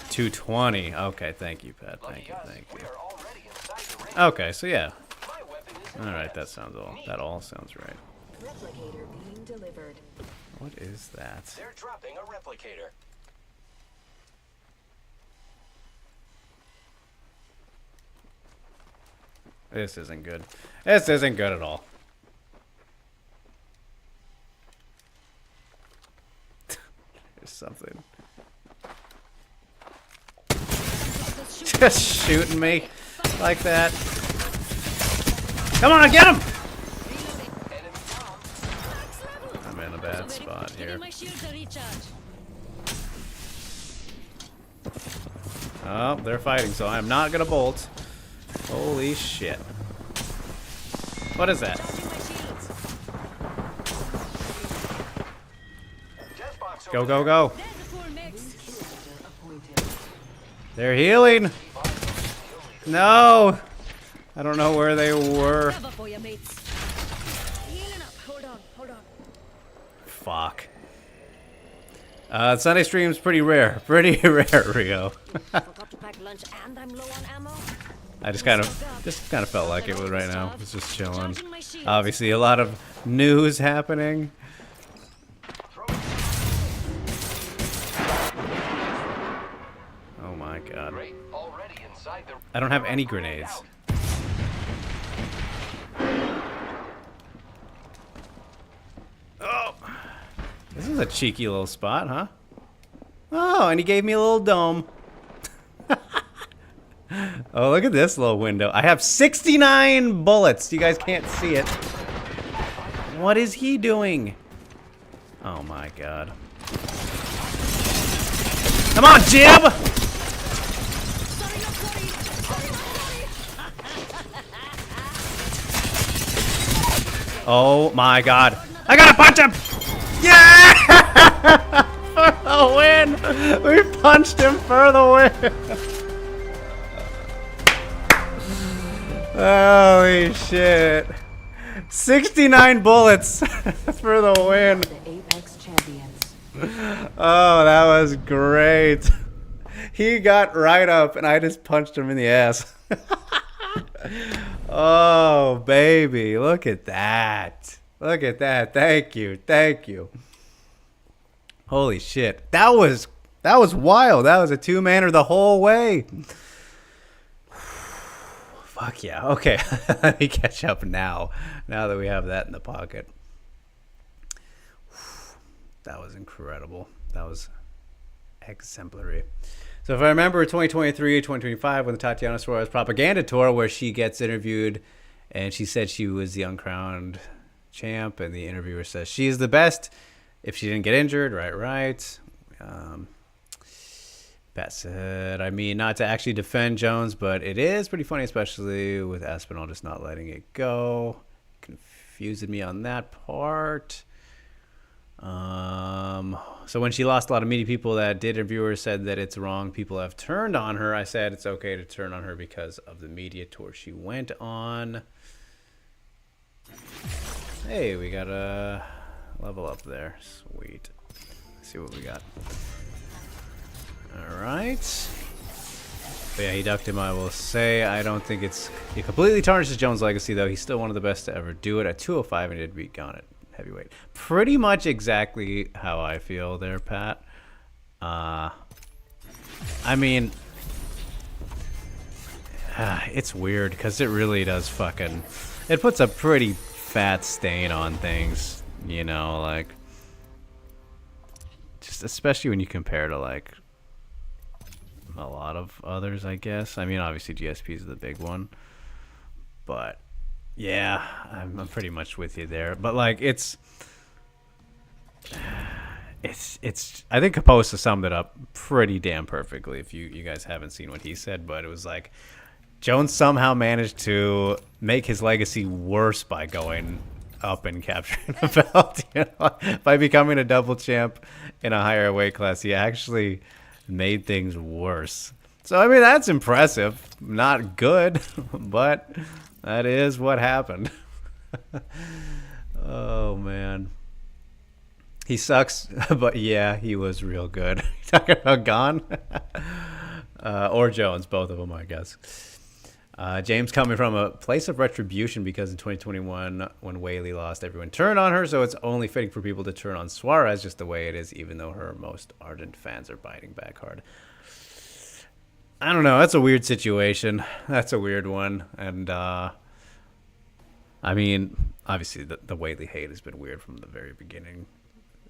220. Okay, thank you, Pat. Thank you, thank We you. are already inside the ring. Okay, so yeah. My weapon is All right, enhanced. that all sounds right. Replicator being delivered. What is that? They're dropping a replicator. This isn't good. This isn't good at all. There's something. Just shooting me like that. Come on, get him! Enemy down. I'm in a bad spot here. Getting my shields a recharge. Oh, they're fighting, so I'm not gonna bolt. Holy shit. What is that? Charging my shields. Death box Go, over go, there. go. There's a full mix. They're healing. No. I don't know where they were. Cover for you, mates. Healing up. Hold on, hold on. Fuck. Sunday stream's pretty rare. Pretty rare, Rio. Forgot to pack lunch and I'm low on ammo. I just kind of felt like it was right now. It's just chilling. Obviously, a lot of news happening. Oh my god. I don't have any grenades. Oh, this is a cheeky little spot, huh? Oh, and he gave me a little dome. Oh, look at this little window. I have 69 bullets. You guys can't see it. What is he doing? Oh my god. Come on, Jib! Oh my god. I gotta punch him! Yeah! For the win! We punched him for the win! Holy shit. 69 bullets for the win. The Apex champions. Oh, that was great. He got right up and I just punched him in the ass. Oh, baby. Look at that. Look at that. Thank you. Thank you. Holy shit. That was wild. That was a two-maner the whole way. Fuck yeah. Okay. Let me catch up now that we have that in the pocket. That was incredible. That was exemplary. So if I remember 2023, 2025, when the Tatiana Suarez propaganda tour, where she gets interviewed and she said she was the uncrowned champ, and the interviewer says she is the best if she didn't get injured. Right. Pat said, I mean, not to actually defend Jones, but it is pretty funny, especially with Aspinall just not letting it go. Confused me on that part. So when she lost a lot of media people that did interview her said that it's wrong. People have turned on her. I said it's okay to turn on her because of the media tour she went on. Hey, we got a level up there. Sweet. Let's see what we got. Alright. But yeah, he ducked him, I will say. I don't think it completely tarnishes Jones' legacy, though. He's still one of the best to ever do it. At 205, and did beat Gunn at heavyweight. Pretty much exactly how I feel there, Pat. I mean, it's weird, because it really does fucking... It puts a pretty fat stain on things, you know, like... Just especially when you compare to, like... a lot of others, I guess. I mean, obviously GSP is the big one, but yeah, I'm pretty much with you there. But like, it's I think Caposa summed it up pretty damn perfectly. If you guys haven't seen what he said, but it was like Jones somehow managed to make his legacy worse by going up and capturing the belt. You know? By becoming a double champ in a higher weight class, he actually made things worse. So I mean, that's impressive. Not good, but that is what happened. Oh man, he sucks, but yeah, he was real good. Talking about Gon or Jones, both of them, I guess. James coming from a place of retribution because in 2021, when Whaley lost, everyone turned on her, so it's only fitting for people to turn on Suarez just the way it is, even though her most ardent fans are biting back hard. I don't know. That's a weird situation. That's a weird one. And, I mean, obviously the Whaley hate has been weird from the very beginning.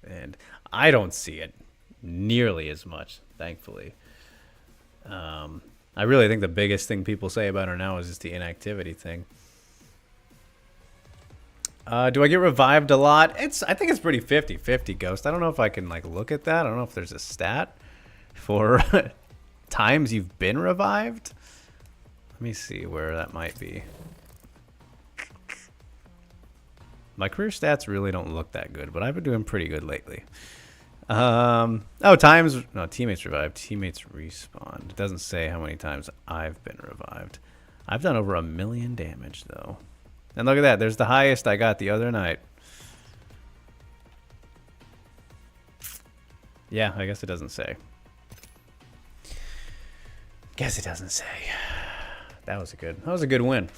And I don't see it nearly as much, thankfully. I really think the biggest thing people say about her now is just the inactivity thing. Do I get revived a lot? I think it's pretty 50-50, Ghost. I don't know if I can like look at that. I don't know if there's a stat for times you've been revived. Let me see where that might be. My career stats really don't look that good, but I've been doing pretty good lately. Oh, times. No, teammates revived. Teammates respawn. It doesn't say how many times I've been revived. I've done over 1 million damage, though. And look at that. There's the highest I got the other night. Yeah, I guess it doesn't say. Guess it doesn't say. That was a good win.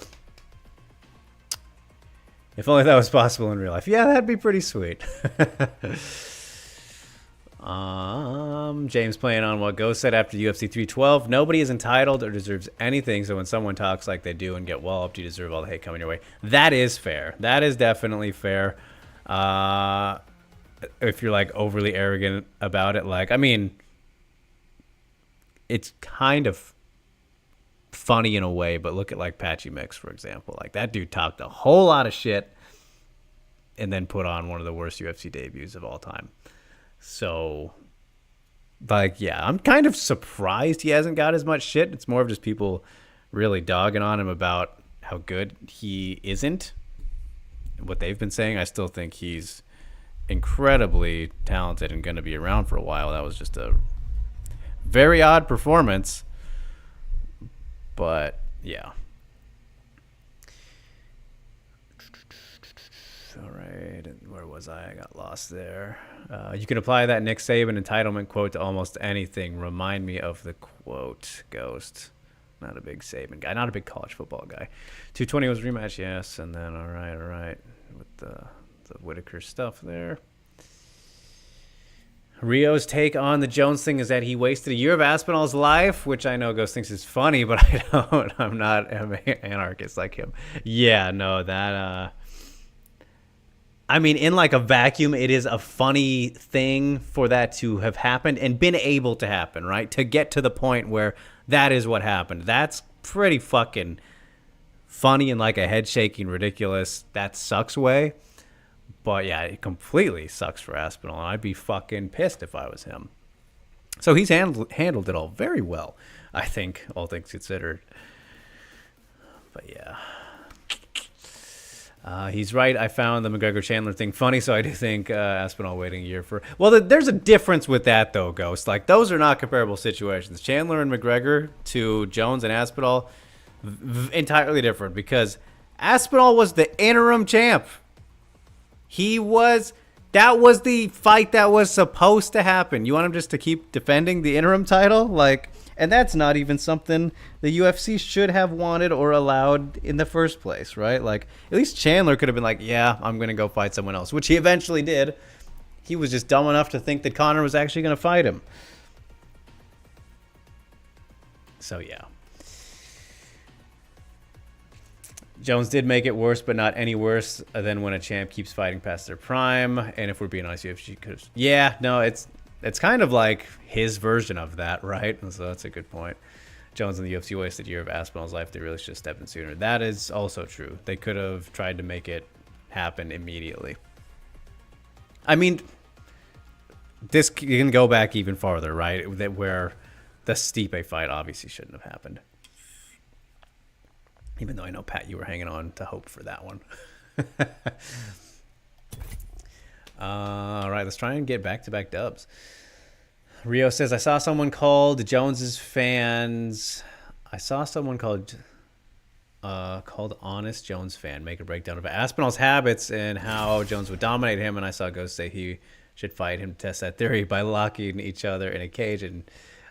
If only that was possible in real life. Yeah, that'd be pretty sweet. James playing on what Ghost said after UFC 312. Nobody is entitled or deserves anything, so when someone talks like they do and get walloped, you deserve all the hate coming your way. That is fair. That is definitely fair. If you're like overly arrogant about it, like, I mean, it's kind of funny in a way, but look at like Patchy Mix, for example. Like, that dude talked a whole lot of shit and then put on one of the worst UFC debuts of all time. So, like, yeah, I'm kind of surprised he hasn't got as much shit. It's more of just people really dogging on him about how good he isn't. What they've been saying, I still think he's incredibly talented and going to be around for a while. That was just a very odd performance. But, yeah. All right. Where was I? I got lost there. You can apply that Nick Saban entitlement quote to almost anything. Remind me of the quote, Ghost. Not a big Saban guy. Not a big college football guy. 220 was rematch, yes. And then, all right. With the Whitaker stuff there. Rio's take on the Jones thing is that he wasted a year of Aspinall's life, which I know Ghost thinks is funny, but I don't. I'm not an anarchist like him. Yeah, no, that... I mean, in like a vacuum, it is a funny thing for that to have happened and been able to happen, right? To get to the point where that is what happened. That's pretty fucking funny and like a head-shaking, ridiculous, that sucks way. But yeah, it completely sucks for Aspinall, and I'd be fucking pissed if I was him. So he's handled it all very well, I think, all things considered. But yeah. He's right. I found the McGregor-Chandler thing funny, so I do think Aspinall waiting a year for... Well, there's a difference with that, though, Ghost. Like, those are not comparable situations. Chandler and McGregor to Jones and Aspinall, entirely different, because Aspinall was the interim champ. That was the fight that was supposed to happen. You want him just to keep defending the interim title? Like, and that's not even something the UFC should have wanted or allowed in the first place, right? Like, at least Chandler could have been like, yeah, I'm going to go fight someone else, which he eventually did. He was just dumb enough to think that Conor was actually going to fight him. So, yeah. Jones did make it worse, but not any worse than when a champ keeps fighting past their prime. And if we're being honest, UFC could have... Yeah, no, it's kind of like his version of that, right? So that's a good point. Jones and the UFC wasted a year of Aspinall's life. They really should have stepped in sooner. That is also true. They could have tried to make it happen immediately. I mean, this can go back even farther, right? Where the Stipe fight obviously shouldn't have happened. Even though I know, Pat, you were hanging on to hope for that one. All right, let's try and get back-to-back dubs. Rio says, I saw someone called Jones's fans. I saw someone called Honest Jones fan make a breakdown of Aspinall's habits and how Jones would dominate him. And I saw Ghost say he should fight him to test that theory by locking each other in a cage. And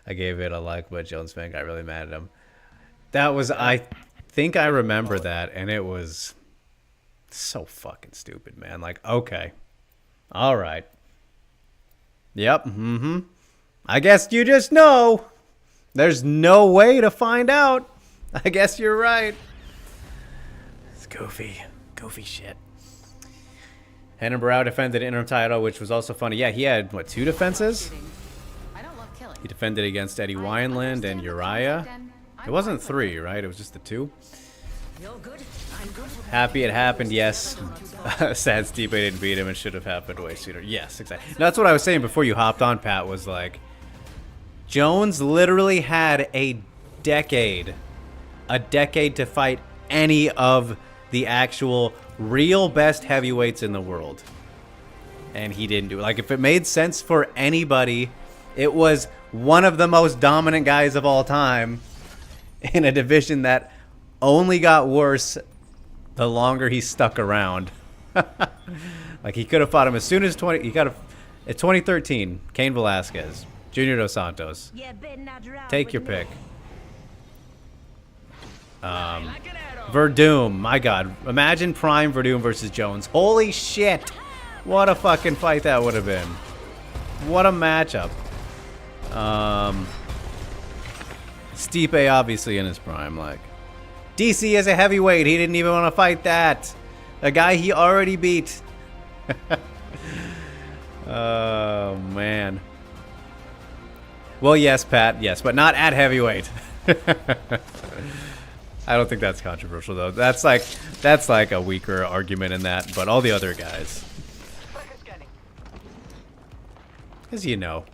I gave it a like, but Jones fan got really mad at him. That was, I think I remember that, and it was so fucking stupid, man. Like, okay. All right. Yep. Mm-hmm. I guess you just know. There's no way to find out. I guess you're right. It's goofy. Goofy shit. Henan Barao defended the interim title, which was also funny. Yeah, he had, what, 2 defenses? I don't love killing. He defended against Eddie Wineland and Uriah. It wasn't 3, right? It was just the 2. You're good. I'm good. Happy it happened, yes. Sad Stipe didn't beat him and should have happened way sooner. Yes, exactly. No, that's what I was saying before you hopped on, Pat, was like, Jones literally had a decade to fight any of the actual real best heavyweights in the world. and he didn't do it. Like, if it made sense for anybody, it was one of the most dominant guys of all time in a division that only got worse the longer he stuck around. Like, he could have fought him as soon as 2013, Cain Velasquez, Junior Dos Santos. Yeah, better not round Take with your me. pick. Verdum, my God. Imagine Prime Verdum versus Jones. Holy shit. What a fucking fight that would have been. What a matchup. Stipe obviously in his prime. Like, DC is a heavyweight. He didn't even want to fight that. A guy he already beat. Oh, man. Well, yes, Pat. Yes, but not at heavyweight. I don't think that's controversial, though. That's like a weaker argument in that. But all the other guys, because you know,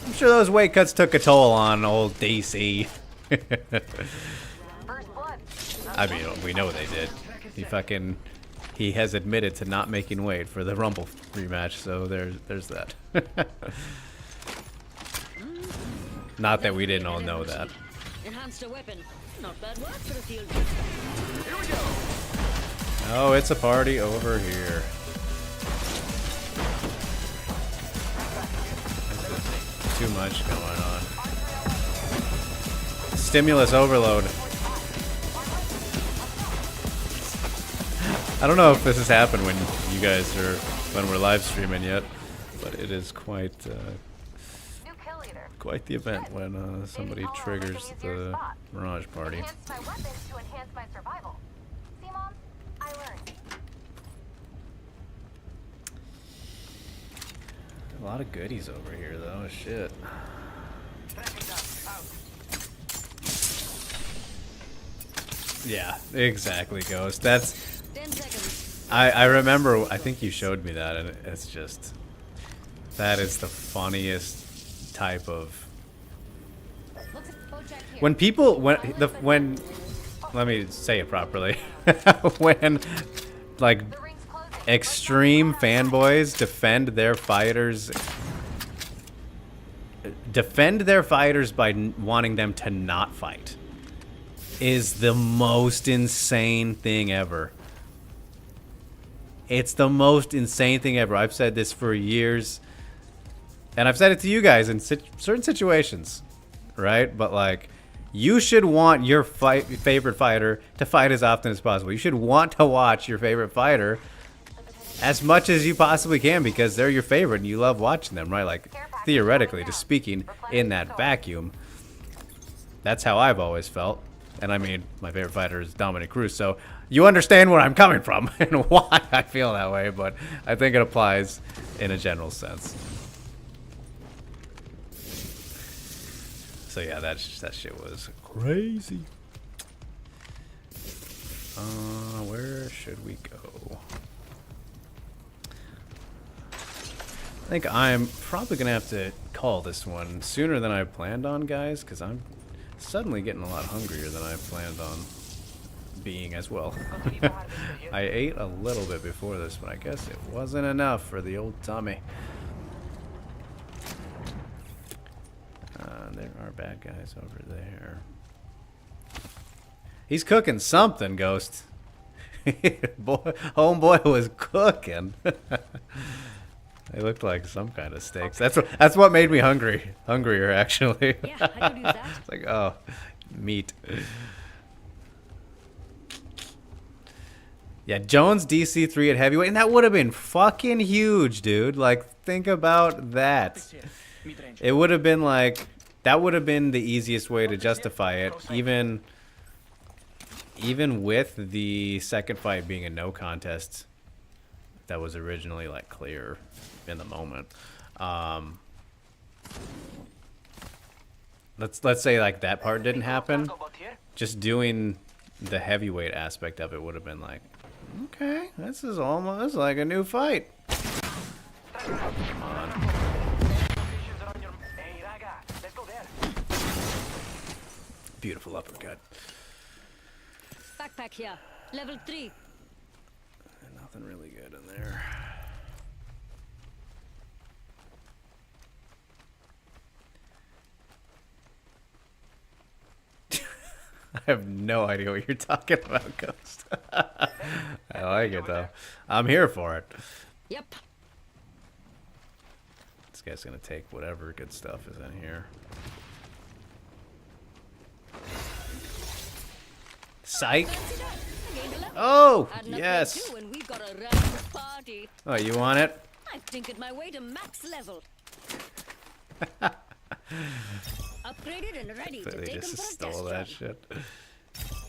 I'm sure those weight cuts took a toll on old DC. I mean, we know they did. He has admitted to not making weight for the Rumble rematch, so there's that. Not that we didn't all know that. Enhanced a weapon. Not bad work for the field. Oh, it's a party over here. There's too much going on. Stimulus overload. I don't know if this has happened when we're live streaming yet, but it is quite the event when somebody triggers the Mirage party. Enhanced my weapons to enhance my survival. See, Mom? I learned. A lot of goodies over here, though. Shit. Yeah, exactly, Ghost. That's. 10 seconds. I remember. I think you showed me that, and it's just. That is the funniest type of. When people when let me say it properly. When like extreme fanboys defend their fighters by wanting them to not fight is the most insane thing ever. It's the most insane thing ever. I've said this for years, and I've said it to you guys in certain situations, right? But like, you should want your favorite fighter to fight as often as possible. You should want to watch your favorite fighter as much as you possibly can because they're your favorite and you love watching them, right? Like, theoretically, just speaking in that vacuum, that's how I've always felt. And I mean, my favorite fighter is Dominic Cruz, so you understand where I'm coming from and why I feel that way, but I think it applies in a general sense. So yeah, that shit was crazy. Where should we go? I think I'm probably gonna have to call this one sooner than I planned on, guys, because I'm suddenly getting a lot hungrier than I planned on being as well. I ate a little bit before this, but I guess it wasn't enough for the old tummy. There are bad guys over there. He's cooking something, Ghost. Boy, homeboy was cooking. They looked like some kind of steaks. That's what made me hungrier, actually. Yeah, I could use that. It's like, oh, meat. Yeah, Jones DC3 at heavyweight, and that would have been fucking huge, dude. Like, think about that. It would have been like, that would have been the easiest way to justify it, even with the second fight being a no contest that was originally like clear in the moment. Let's say like that part didn't happen. Just doing the heavyweight aspect of it would have been like, okay, this is almost like a new fight. Come on. Beautiful uppercut. Backpack here. Level 3. Nothing really good in there. I have no idea what you're talking about, Ghost. I like it though. I'm here for it. Yep. This guy's gonna take whatever good stuff is in here. Psych. Oh, yes. And we've got a round party. Oh, you want it? I've tinkered my way to max level. Upgraded and ready to They take just them for a stole test that run. shit.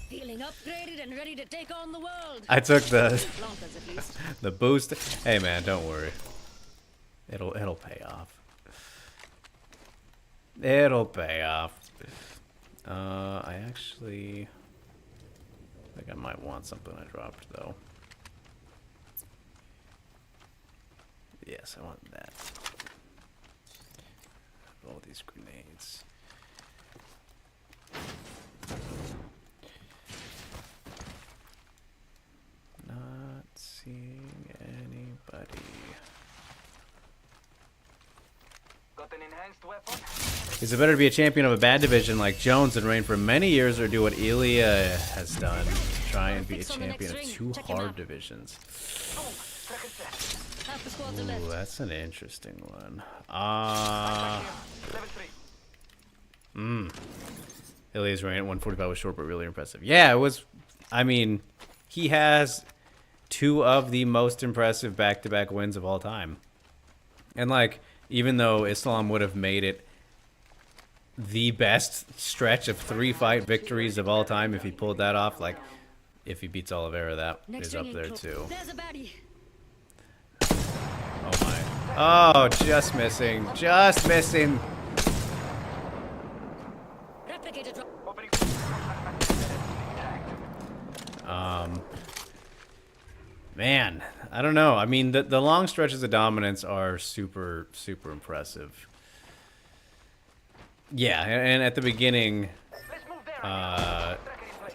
Feeling upgraded and ready to take on the world. I took the Blancas, at least. the boost. Hey man, don't worry. It'll pay off. It'll pay off. I actually think I might want something I dropped though. Yes, I want that. All these grenades. Not seeing anybody. Got an enhanced weapon? Is it better to be a champion of a bad division like Jones and reign for many years, or do what Ilya has done, try and be a champion of two hard divisions? Half the squads are Ooh, left. that's an interesting one. Level 3. Ilya's reign at 145 was short but really impressive. Yeah, it was. I mean, he has two of the most impressive back-to-back wins of all time. And like, even though Islam would have made it the best stretch of 3-fight victories of all time if he pulled that off, like, if he beats Oliveira, that is up there too. There's a baddie. Oh my. Oh, just missing. Just missing. Replicator drop. Opening. Man, I don't know. I mean, the long stretches of dominance are super, super impressive. Yeah, and at the beginning, Let's move there. Tracker in place.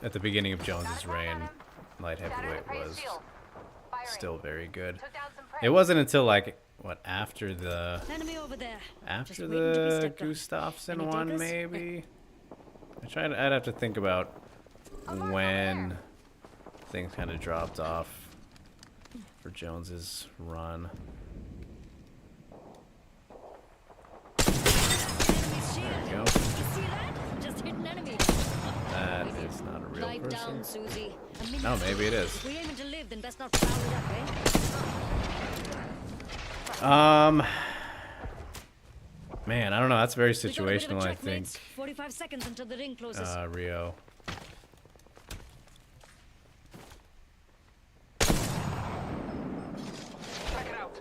at the beginning of Jones's reign, light Shattered heavyweight the prey was shield. Firing. still very good. Took down some prey. It wasn't until like what after the Enemy over there. after Just waiting to be the stepped on. Gustafsson Any one, takers? maybe. I'd have to think about when things kind of dropped off for Jones's run. Enemy's shield. There you go. You see that? Just hit an enemy. That is not a real Lie person. down, Susie. A minute. No, maybe it is. If we're aiming to live, then best not foul it up, eh? Man, I don't know. That's very We got a bit of a situational, I check, think. mates. 45 seconds until the ring closes. Rio. Tracker out.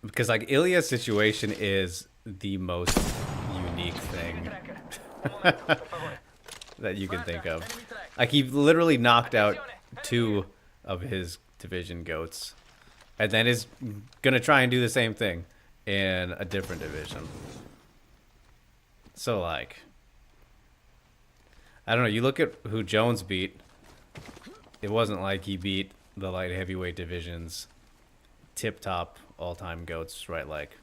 Because like Ilya's situation is the most unique thing Tracker. Un momento, por favor. that you can think of. Enemy track. Like he literally knocked out two of his division goats, and then is gonna try and do the same thing in a different division. So like, I don't know. You look at who Jones beat. It wasn't like he beat the light heavyweight division's tip-top all-time goats, right? Like,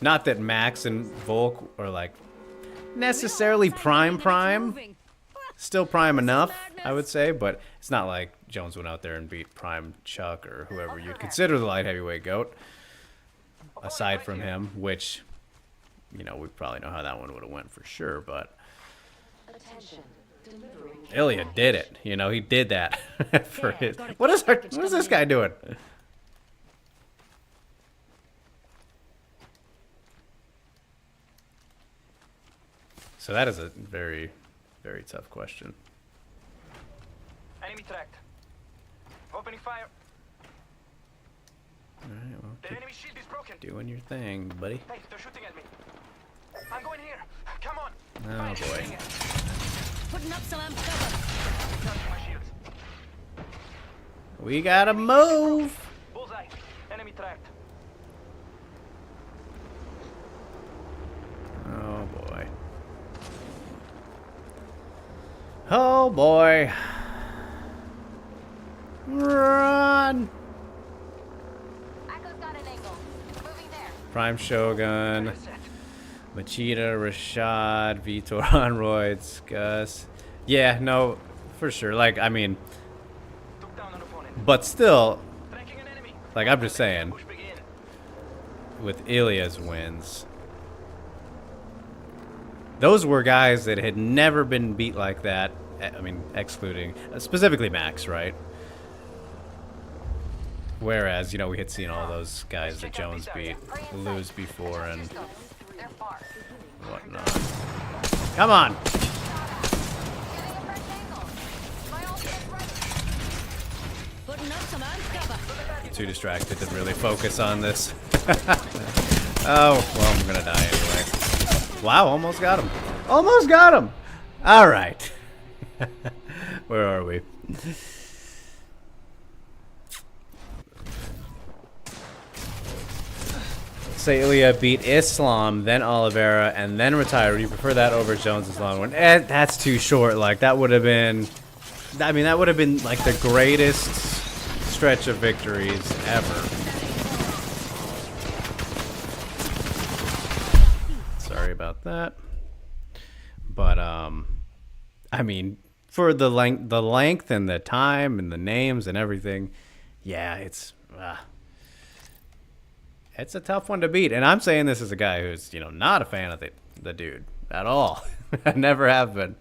not that Max and Volk are like necessarily prime. Moving. Still prime enough, I would say, but it's not like Jones went out there and beat prime Chuck or whoever you'd consider the light heavyweight goat, aside from him, which, you know, we probably know how that one would have went for sure, but Attention. Delivering. Ilya did it. You know, he did that for Yeah, his. got a What is package what is this coming guy doing? So that is a very, very tough question. Enemy tracked. Opening fire. All right, well, The keep enemy shield is broken. doing your thing, buddy. Hey, they're shooting at me. I'm going here. Come on. Oh boy. Putting up some amp cover. Charging my shields. We gotta move. Bullseye. Enemy tracked. Oh boy. Oh boy. Run. Echo's got an angle. Moving there. Prime Shogun, Machida, Rashad, Vitor on roids, Gus. Yeah, no, for sure. Like, I mean, Took down an opponent. but still, Tracking an enemy. like, I'm just saying, Push begin. with Ilya's wins, those were guys that had never been beat like that. I mean, excluding, specifically Max, right? Whereas, you know, we had seen all those guys that Jones beat lose before and They're far. whatnot. Come on! Getting a fresh angle. My ultimate's ready. Putting up some arms cover. Too distracted to really focus on this. Oh, well, I'm gonna die anyway. Wow, almost got him. Almost got him! Alright. Where are we? Say Ilya beat Islam, then Oliveira, and then retire. Would you prefer that over Jones's long one? That's too short. Like, that would have been... I mean, that would have been, like, the greatest stretch of victories ever. Sorry about that. But, I mean, for the length and the time and the names and everything, yeah, it's a tough one to beat. And I'm saying this as a guy who's, you know, not a fan of the dude at all. I never have been.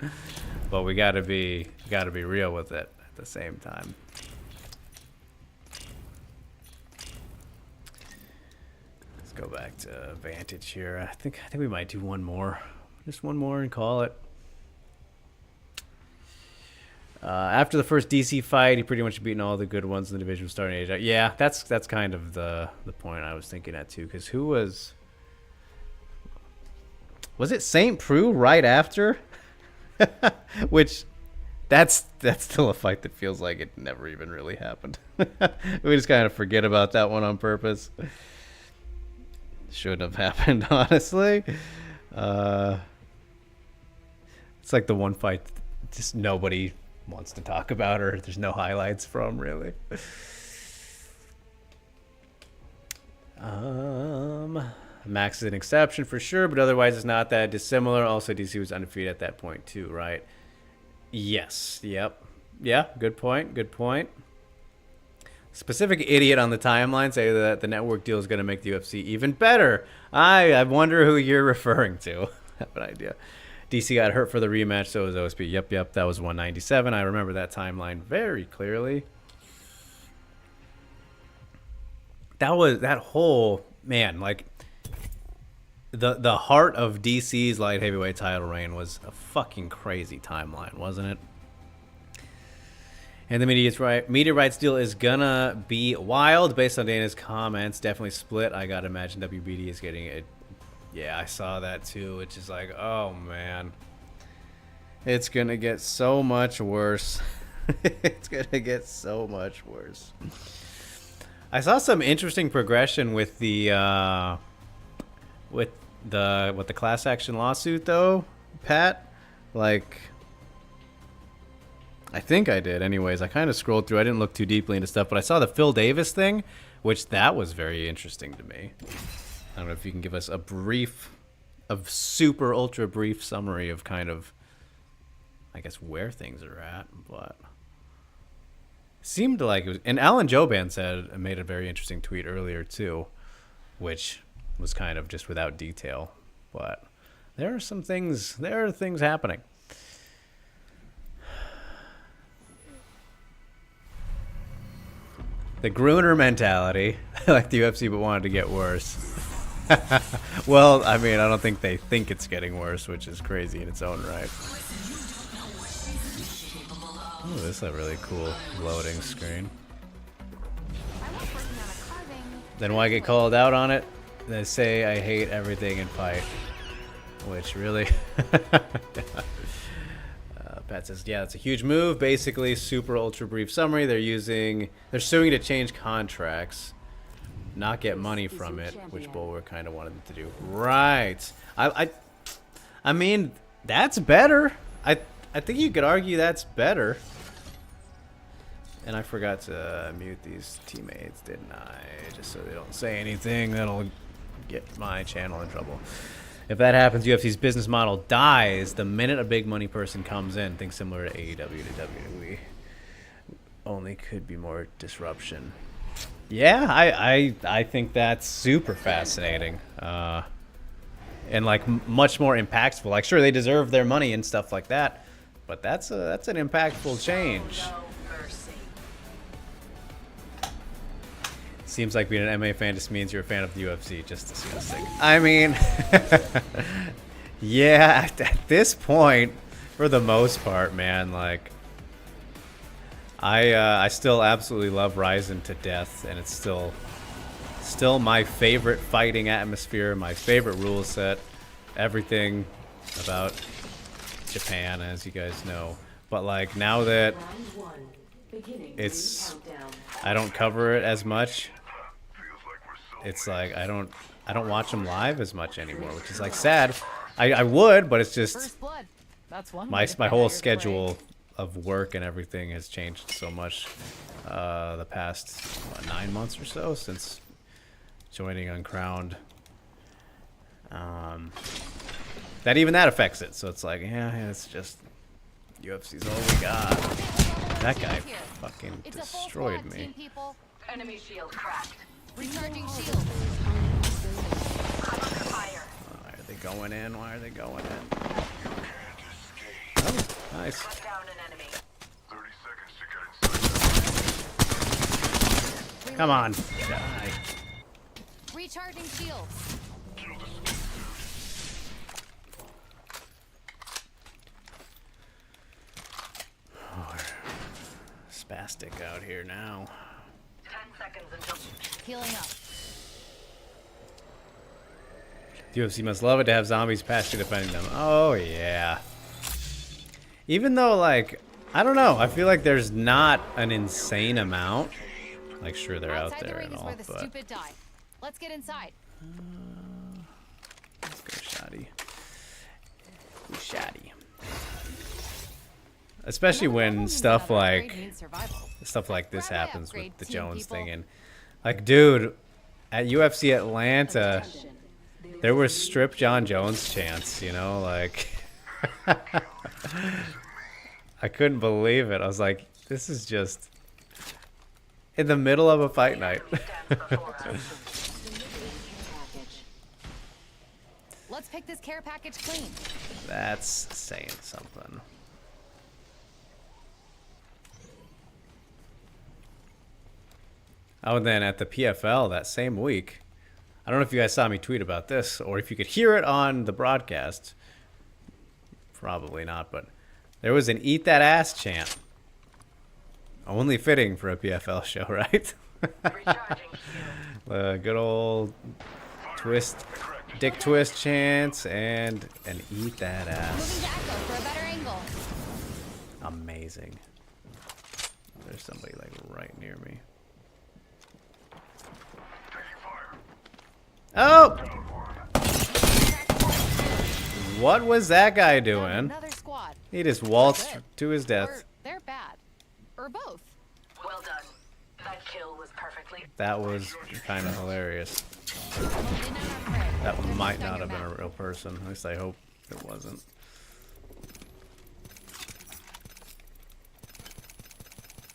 But we gotta be real with it at the same time. Let's go back to Vantage here. I think we might do one more. Just one more and call it. After the first DC fight, he pretty much beaten all the good ones in the division starting age. Yeah, that's kind of the point I was thinking at too. Because who was it St. Preux right after? Which that's still a fight that feels like it never even really happened. We just kind of forget about that one on purpose. Shouldn't have happened, honestly. It's like the one fight that just nobody wants to talk about, or there's no highlights from, really. Max is an exception for sure, but otherwise it's not that dissimilar. Also, DC was undefeated at that point too, right? Yes. Yep. Yeah. Good point. Good point. Specific idiot on the timeline say that the network deal is going to make the UFC even better. I wonder who you're referring to. I have an idea. DC got hurt for the rematch, so was OSP. Yep, that was 197. I remember that timeline very clearly. That whole, man, like, the heart of DC's light heavyweight title reign was a fucking crazy timeline, wasn't it? And the media rights deal is gonna be wild based on Dana's comments. Definitely split. I gotta imagine WBD is getting it. Yeah, I saw that too, which is like, oh man. It's gonna get so much worse. It's gonna get so much worse. I saw some interesting progression with the class action lawsuit though, Pat. Like, I think I did. Anyways, I kind of scrolled through. I didn't look too deeply into stuff, but I saw the Phil Davis thing, which that was very interesting to me. I don't know if you can give us a super ultra brief summary of kind of, I guess, where things are at, but seemed like it was. And Alan Joban made a very interesting tweet earlier too, which was kind of just without detail, but there are things happening. The Gruner mentality, like the UFC, but wanted to get worse. Well, I mean, I don't think they think it's getting worse, which is crazy in its own right. Oh, this is a really cool loading screen. Then why get called out on it? They say I hate everything in fight, which really... Pat says, yeah, that's a huge move. Basically, super ultra brief summary. They're suing to change contracts, not get money from it, which Bulwark kind of wanted them to do. Right. I mean, that's better. I think you could argue that's better. And I forgot to mute these teammates, didn't I? Just so they don't say anything that'll get my channel in trouble. If that happens, UFC's business model dies the minute a big money person comes in. Think similar to AEW to WWE. Only could be more disruption. Yeah, I think that's super fascinating. And like much more impactful. Like sure they deserve their money and stuff like that, but that's an impactful change. Seems like being an MMA fan just means you're a fan of the UFC. Just disgusting. I mean, yeah, at this point, for the most part, man, like, I still absolutely love Ryzen to death, and it's still my favorite fighting atmosphere, my favorite rule set, everything about Japan, as you guys know. But like now that I don't cover it as much. It's like I don't watch them live as much anymore, which is like sad. I would, but it's just First blood. That's one. my whole schedule of work and everything has changed so much the past 9 months or so since joining Uncrowned. That even that affects it. So it's like yeah, it's just UFC's all we got. That guy fucking destroyed me. Enemy shield cracked. Recharging shield. Why are they going in? Why are they going in? Oh, nice. Down an enemy. Come on. Die. Recharging shields. Spastic out here now. 10 seconds until. Healing up. The UFC must love it to have zombies past you defending them. Oh, yeah. Even though, like, I don't know. I feel like there's not an insane amount. Like, sure, they're out there and all, where the but... stupid die. Let's get inside. Let's go, Shoddy. Shoddy. Especially when stuff like this happens with the Jones thing. And, like, dude, at UFC Atlanta... There was strip John Jones chants, you know, like I couldn't believe it. I was like, this is just in the middle of a fight night. Let's pick this care package clean. That's saying something. Oh, and then at the PFL that same week, I don't know if you guys saw me tweet about this or if you could hear it on the broadcast. Probably not, but there was an Eat That Ass chant. Only fitting for a PFL show, right? Good old dick twist chants and an Eat That Ass. Moving to Echo for a better angle. Amazing. There's somebody like right near me. Oh! What was that guy doing? Another squad. He just waltzed to his death. They're bad. Or both. Well done. That kill was perfectly. That was kind of hilarious. That might not have been a real person. At least I hope it wasn't.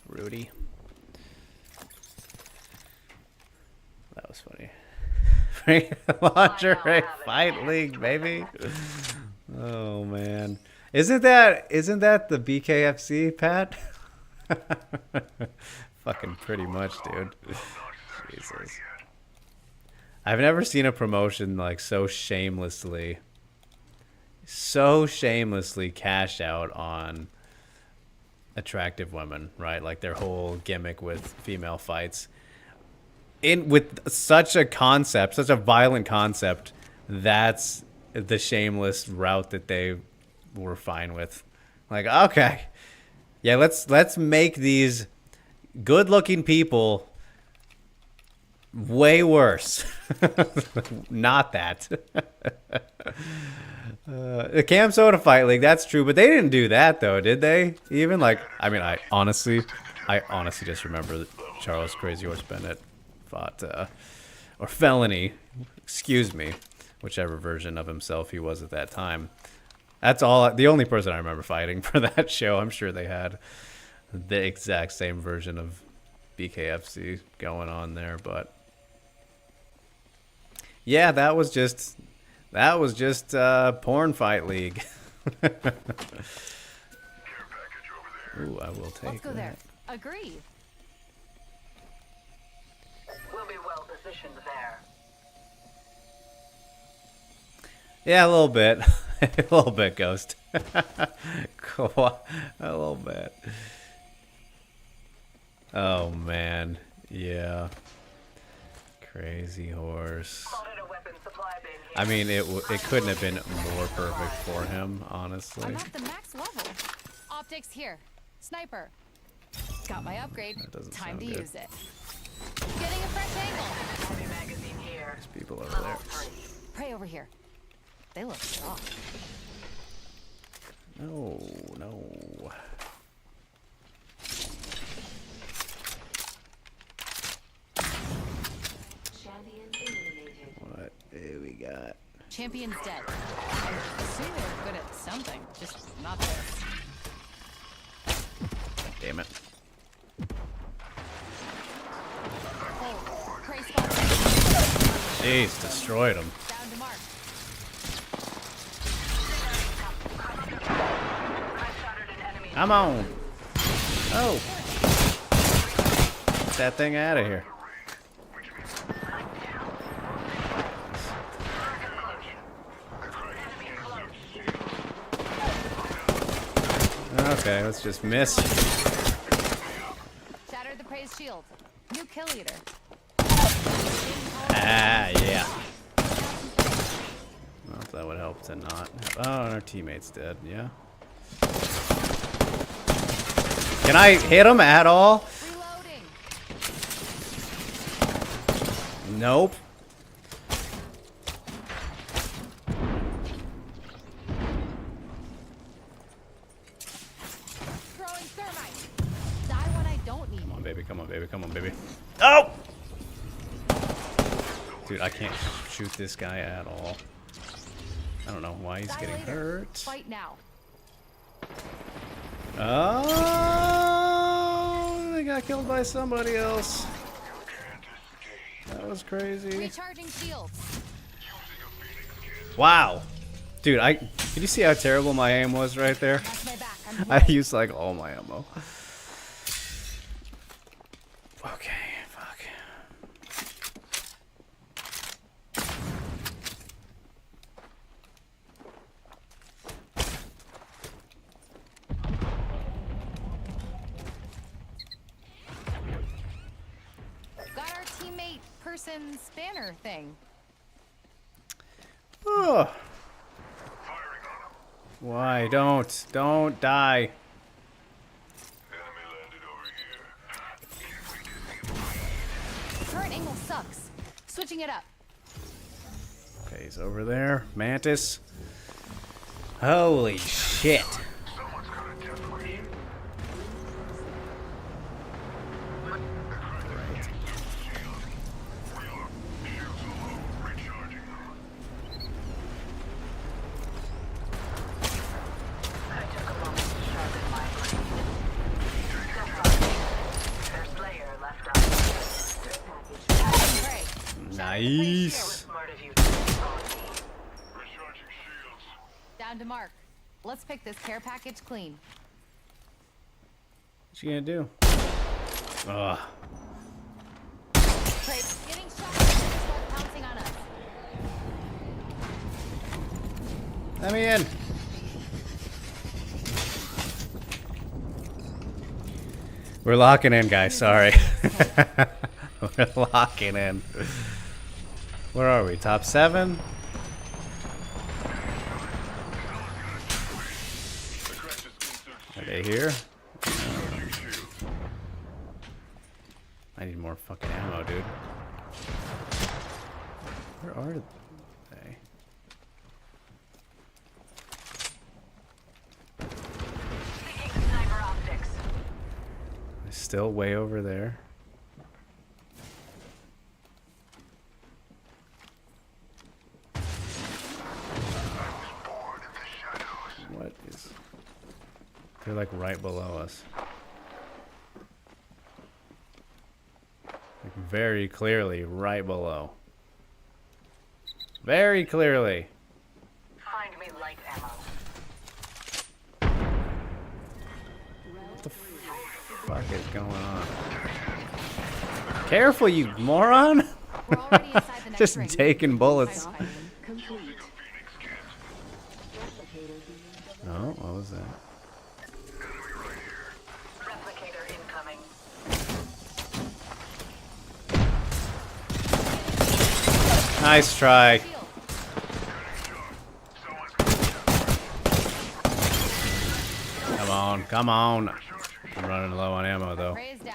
Rudy. That was funny. Lingerie Fight League, baby. Oh man. Isn't that the BKFC, Pat? Fucking pretty much, dude. Jesus. I've never seen a promotion like so shamelessly cash out on attractive women, right? Like their whole gimmick with female fights. With such a concept, such a violent concept, that's the shameless route that they were fine with. Like, okay, yeah, let's make these good-looking people way worse. Not that. The Cam Soda Fight League, that's true, but they didn't do that though, did they? Even like, I mean, I honestly just remember that Charles Crazy Horse Bennett fought, or Felony, excuse me, whichever version of himself he was at that time. That's all. The only person I remember fighting for that show. I'm sure they had the exact same version of BKFC going on there, but yeah, that was just porn fight league. Ooh, I will take Let's go that. there. Agreed. We'll be well positioned there. Yeah, a little bit. A little bit, Ghost. Cool. A little bit. Oh, man. Yeah. Crazy horse. Spotted a weapon supply bin here. I mean, it couldn't have been more perfect for him, honestly. I'm at the max level. Optics here. Sniper. Got my upgrade. That doesn't Time sound to good. use it. Getting a fresh angle. Heavy magazine here. There's people over Level there. 3. Prey over here. They look soft. No, no. Champion eliminated. What do we got? Champion's dead. I assume they're good at something, just not this. Damn it. Oh, prey spotted. Jeez, destroyed him. Down to mark. I spotted an enemy. Come on. Oh. Get that thing out of here. Okay, let's just miss. Shattered the prey's shield. New kill leader. Ah, yeah. Well, that would help to not. Oh, and our teammate's dead. Yeah. Can I hit him at all? Reloading. Nope. Throwing thermite. Die when I don't need Come on, it. baby. Come on, baby. Come on, baby. Oh! Dude, I can't shoot this guy at all. I don't know why he's Die getting later. hurt. Fight now. Oh, they got killed by somebody else. That was crazy. Recharging shields. Wow. Dude, did you see how terrible my aim was right there? Watch my back. I'm I healing. used like all my ammo. Okay, fuck. Got our teammate person spanner thing. Oh. Why? Don't die. Current angle sucks. Switching it up. Okay, he's over there. Mantis. Holy shit. I took a moment to sharpen my blade. There's Slayer left out. Prey. It was Nice. smart of you to respond. Down to mark. Let's pick this care package clean. What you gonna do? Ugh. Prey getting shot. Start pouncing on us. Let me in. We're locking in, guys. Sorry. We're locking in. Where are we? Top 7? Are they here? I need more fucking ammo, dude. Where are they? Seeking sniper optics. Still way over there. They're like right below us. Like very clearly right below. Very clearly. Find me light ammo. What the fuck is going on? Careful, you moron! We're already inside the next Just ring. taking bullets. Firing complete. Oh, what was that? Replicator incoming. Nice try. Shield. Come on, come on. I'm running low on ammo though. Ray is down.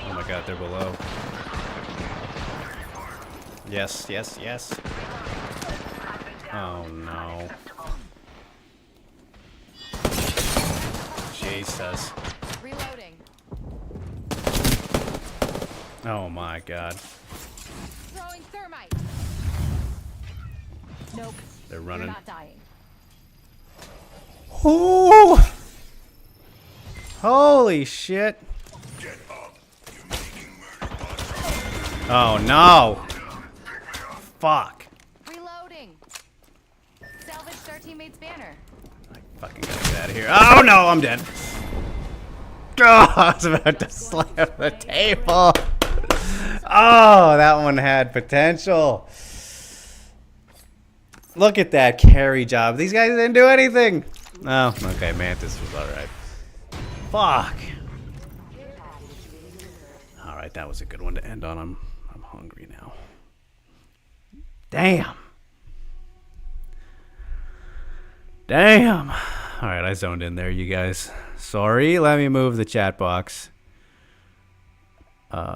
Oh my god, they're below. Yes, yes, yes. Oh no. Jesus. Reloading. Oh my god. Throwing thermite. Nope. They're You're running. not dying. Ooh. Holy shit. Oh no. Fuck. Reloading. Salvaged our teammate's banner. I fucking gotta get out of here. Oh no, I'm dead. Oh, I was about to slam the table. Oh, that one had potential. Look at that carry job. These guys didn't do anything. Oh, okay, Mantis was alright. Fuck. Alright, that was a good one to end on. I'm hungry now. Damn. Damn. Alright, I zoned in there, you guys. Sorry, let me move the chat box.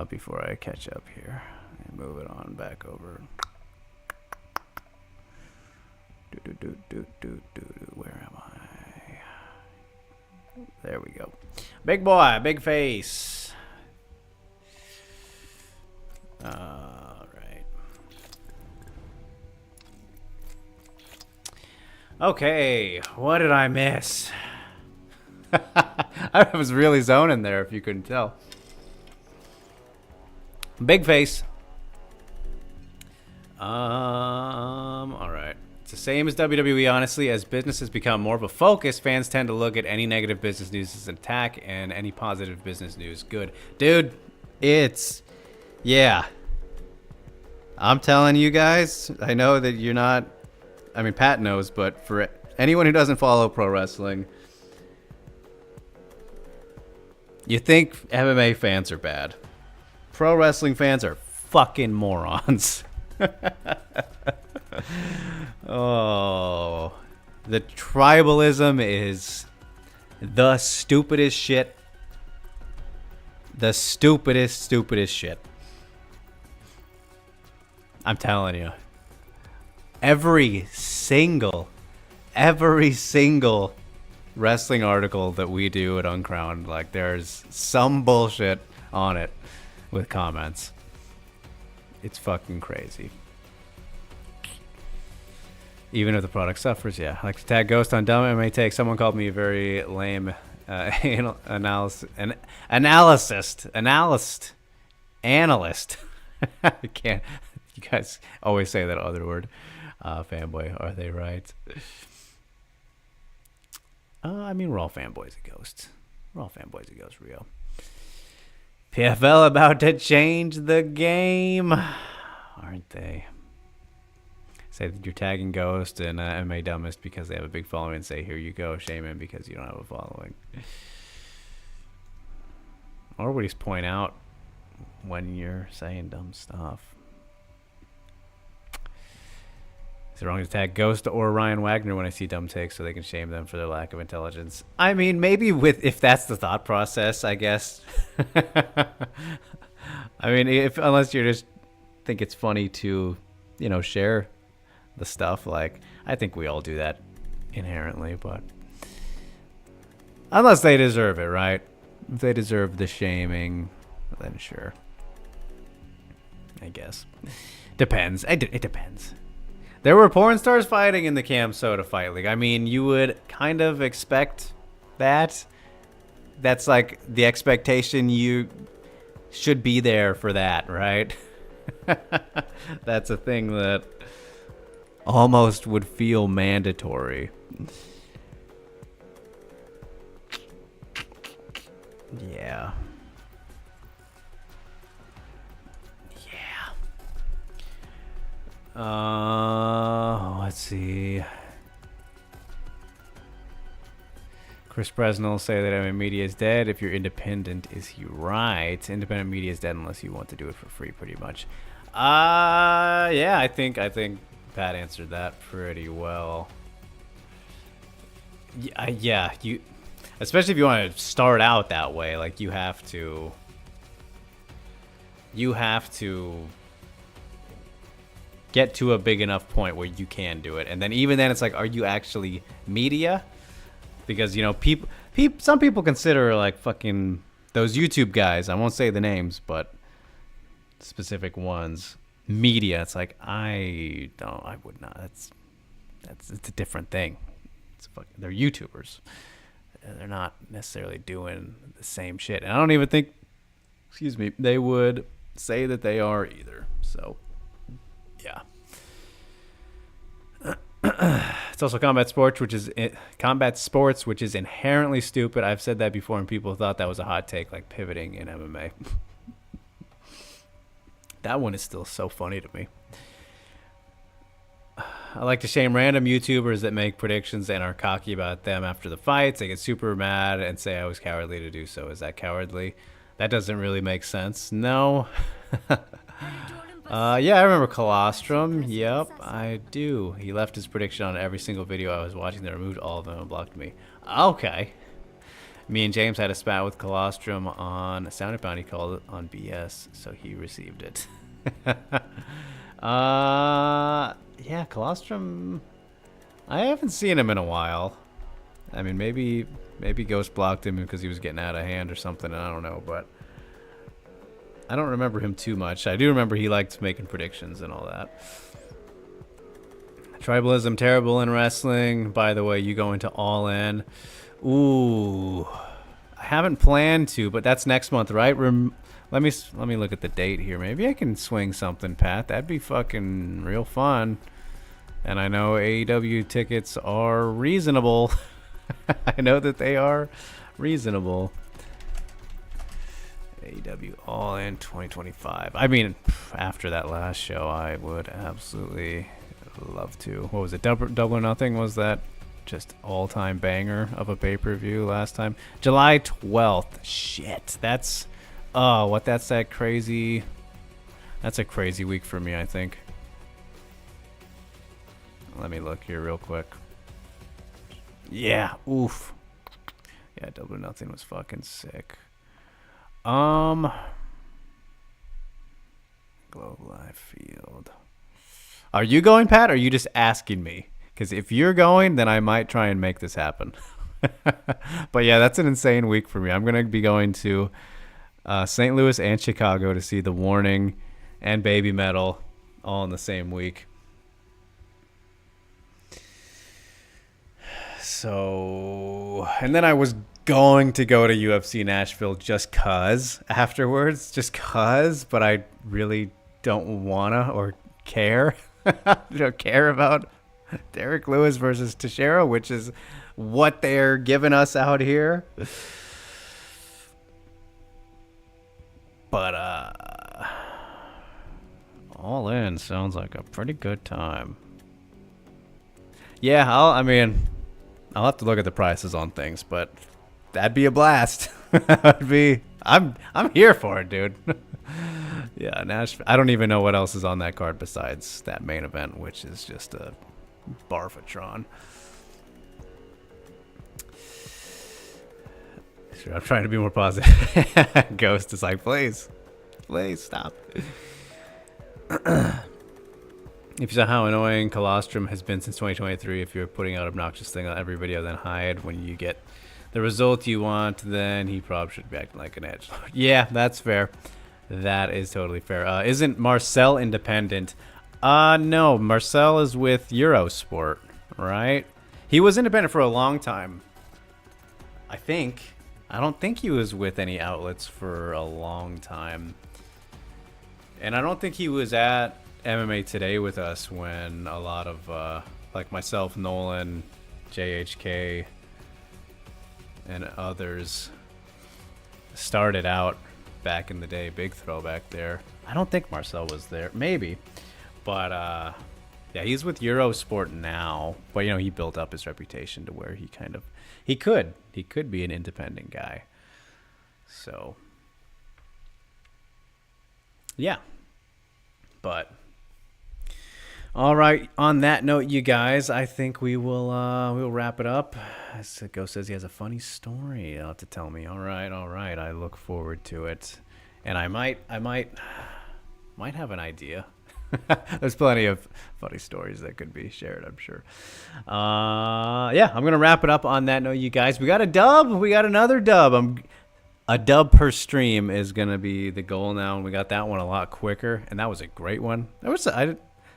Before I catch up here. And move it on back over. Where am I? There we go. Big boy, big face. Alright. Okay, what did I miss? I was really zoning there if you couldn't tell. Big face. Alright. It's the same as WWE, honestly. As business has become more of a focus, fans tend to look at any negative business news as an attack and any positive business news good. Dude, it's... yeah. I'm telling you guys, I know that you're not... I mean, Pat knows, but for anyone who doesn't follow pro wrestling, you think MMA fans are bad. Pro wrestling fans are fucking morons. Oh, the tribalism is the stupidest shit. The stupidest shit. I'm telling you. Every single wrestling article that we do at Uncrowned, like there's some bullshit on it with comments. It's fucking crazy. Even if the product suffers, yeah. I like to tag Ghost on dumb MMA take. Someone called me a very lame analyst. I can't. You guys always say that other word. Fanboy, are they right? I mean, we're all fanboys of Ghost. We're all fanboys of Ghost Rio. PFL about to change the game, aren't they? Say that you're tagging Ghost and MMA Dumbest because they have a big following, and say, here you go, shame him because you don't have a following. Or we just point out when you're saying dumb stuff. Is it wrong to tag Ghost or Ryan Wagner when I see dumb takes so they can shame them for their lack of intelligence? I mean, maybe if that's the thought process, I guess. I mean, unless you just think it's funny to, share the stuff. Like, I think we all do that inherently, but unless they deserve it, right? If they deserve the shaming, then sure. I guess. Depends. It depends. There were porn stars fighting in the Cam Soda Fight League. I mean, you would kind of expect that. That's like the expectation. You should be there for that, right? That's a thing that almost would feel mandatory. Yeah. Let's see. Chris Presnell say that MM Media is dead. If you're independent, is he right? Independent media is dead unless you want to do it for free, pretty much. Yeah, I think Pat answered that pretty well. Yeah, you, especially if you want to start out that way, like you have to get to a big enough point where you can do it, and then even then, it's like, are you actually media? Because, you know, some people consider like fucking those YouTube guys, I won't say the names, but specific ones, media. It's like, I would not. It's a different thing. They're YouTubers. They're not necessarily doing the same shit. And I don't even think, excuse me, they would say that they are either. So, yeah. It's also combat sports, which is inherently stupid. I've said that before, and people thought that was a hot take, like pivoting in MMA. That one is still so funny to me. I like to shame random YouTubers that make predictions and are cocky about them after the fights. They get super mad and say I was cowardly to do so. Is that cowardly? That doesn't really make sense. No. Yeah, I remember Colostrum. Yep, I do. He left his prediction on every single video I was watching. They removed all of them and blocked me. Okay. Me and James had a spat with Colostrum on a Sound Bound. He called it on BS, so he received it. Yeah, Colostrum. I haven't seen him in a while. I mean, maybe Ghost blocked him because he was getting out of hand or something. I don't know, but I don't remember him too much. I do remember he liked making predictions and all that. Tribalism, terrible in wrestling. By the way, you go into All In. Ooh, I haven't planned to, but that's next month, right? Let me look at the date here. Maybe I can swing something, Pat. That'd be fucking real fun. And I know AEW tickets are reasonable. I know that they are reasonable. AEW All In 2025. I mean, after that last show, I would absolutely love to. What was it? Double or Nothing? Was that just all-time banger of a pay-per-view last time? July 12th. Shit. That's that crazy. That's a crazy week for me, I think. Let me look here real quick. Yeah. Oof. Yeah, Double or Nothing was fucking sick. Globe Life Field. Are you going, Pat, or are you just asking me? Because if you're going, then I might try and make this happen. But yeah, that's an insane week for me. I'm going to be going to St. Louis and Chicago to see The Warning and Baby Metal all in the same week. So, and then I was going to go to UFC Nashville just cause afterwards, but I really don't wanna or care. I don't care about Derek Lewis versus Teixeira, which is what they're giving us out here. But All In sounds like a pretty good time. Yeah, I'll have to look at the prices on things, but that'd be a blast. I'm here for it, dude. Yeah, Nashville. I don't even know what else is on that card besides that main event, which is just a Barfatron. Sure, I'm trying to be more positive. Ghost is like, please stop. If you saw how annoying Colostrum has been since 2023, if you're putting out obnoxious thing on every video, then hide when you get the result you want, then he probably should be acting like an edgelord. Yeah, that's fair. That is totally fair. Isn't Marcel independent? No, Marcel is with Eurosport, right? He was independent for a long time. I think. I don't think he was with any outlets for a long time. And I don't think he was at MMA Today with us when a lot of, like myself, Nolan, JHK, and others started out back in the day. Big throwback there. I don't think Marcel was there. Maybe. But, yeah, he's with Eurosport now. But, you know, he built up his reputation to where he kind of... He could be an independent guy. So, yeah. But, all right. On that note, you guys, I think we'll wrap it up. Ghost says he has a funny story to tell me. All right. I look forward to it, and I might have an idea. There's plenty of funny stories that could be shared, I'm sure. Yeah, I'm going to wrap it up on that note, you guys. We got a dub. We got another dub. A dub per stream is going to be the goal now, and we got that one a lot quicker, and that was a great one. There was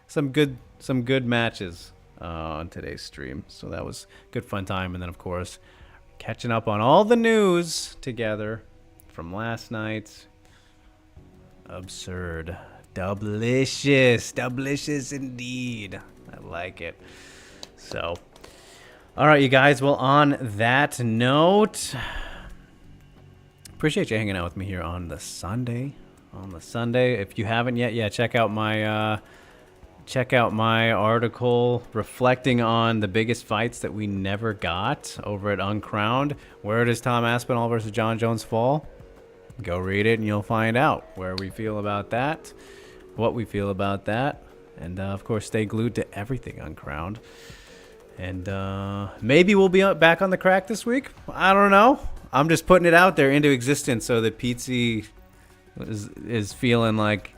some good matches on today's stream, so that was good fun time. And then, of course, catching up on all the news together from last night. Absurd. Dublicious indeed. I like it. So, all right, you guys. Well, on that note, appreciate you hanging out with me here on the Sunday. If you haven't yet, yeah, check out my article reflecting on the biggest fights that we never got over at Uncrowned. Where does Tom Aspinall versus John Jones fall? Go read it and you'll find out where we feel about that. What we feel about that, and of course stay glued to everything Uncrowned. And maybe we'll be back on the crack this week. I don't know. I'm just putting it out there into existence so that Pizzi is feeling like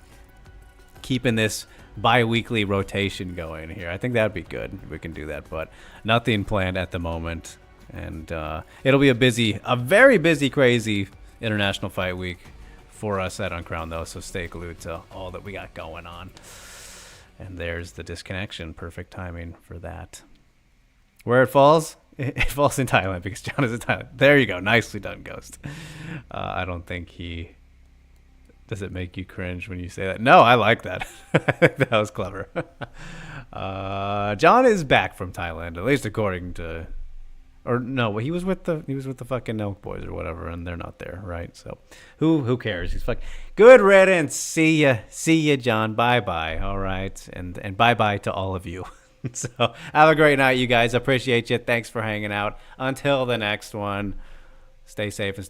keeping this bi-weekly rotation going here. I think that'd be good if we can do that, but nothing planned at the moment. And it'll be a very busy, crazy International Fight Week for us at Uncrowned, though, so stay glued to all that we got going on. And there's the disconnection. Perfect timing for that. Where it falls? It falls in Thailand because John is in Thailand. There you go. Nicely done, Ghost. I don't think he... Does it make you cringe when you say that? No, I like that. I think that was clever. John is back from Thailand, at least according to... Or no, he was with the fucking Elk Boys or whatever, and they're not there, right? So, who cares? He's fucking good riddance. See ya, John. Bye. All right, and bye to all of you. So have a great night, you guys. Appreciate you. Thanks for hanging out. Until the next one, stay safe and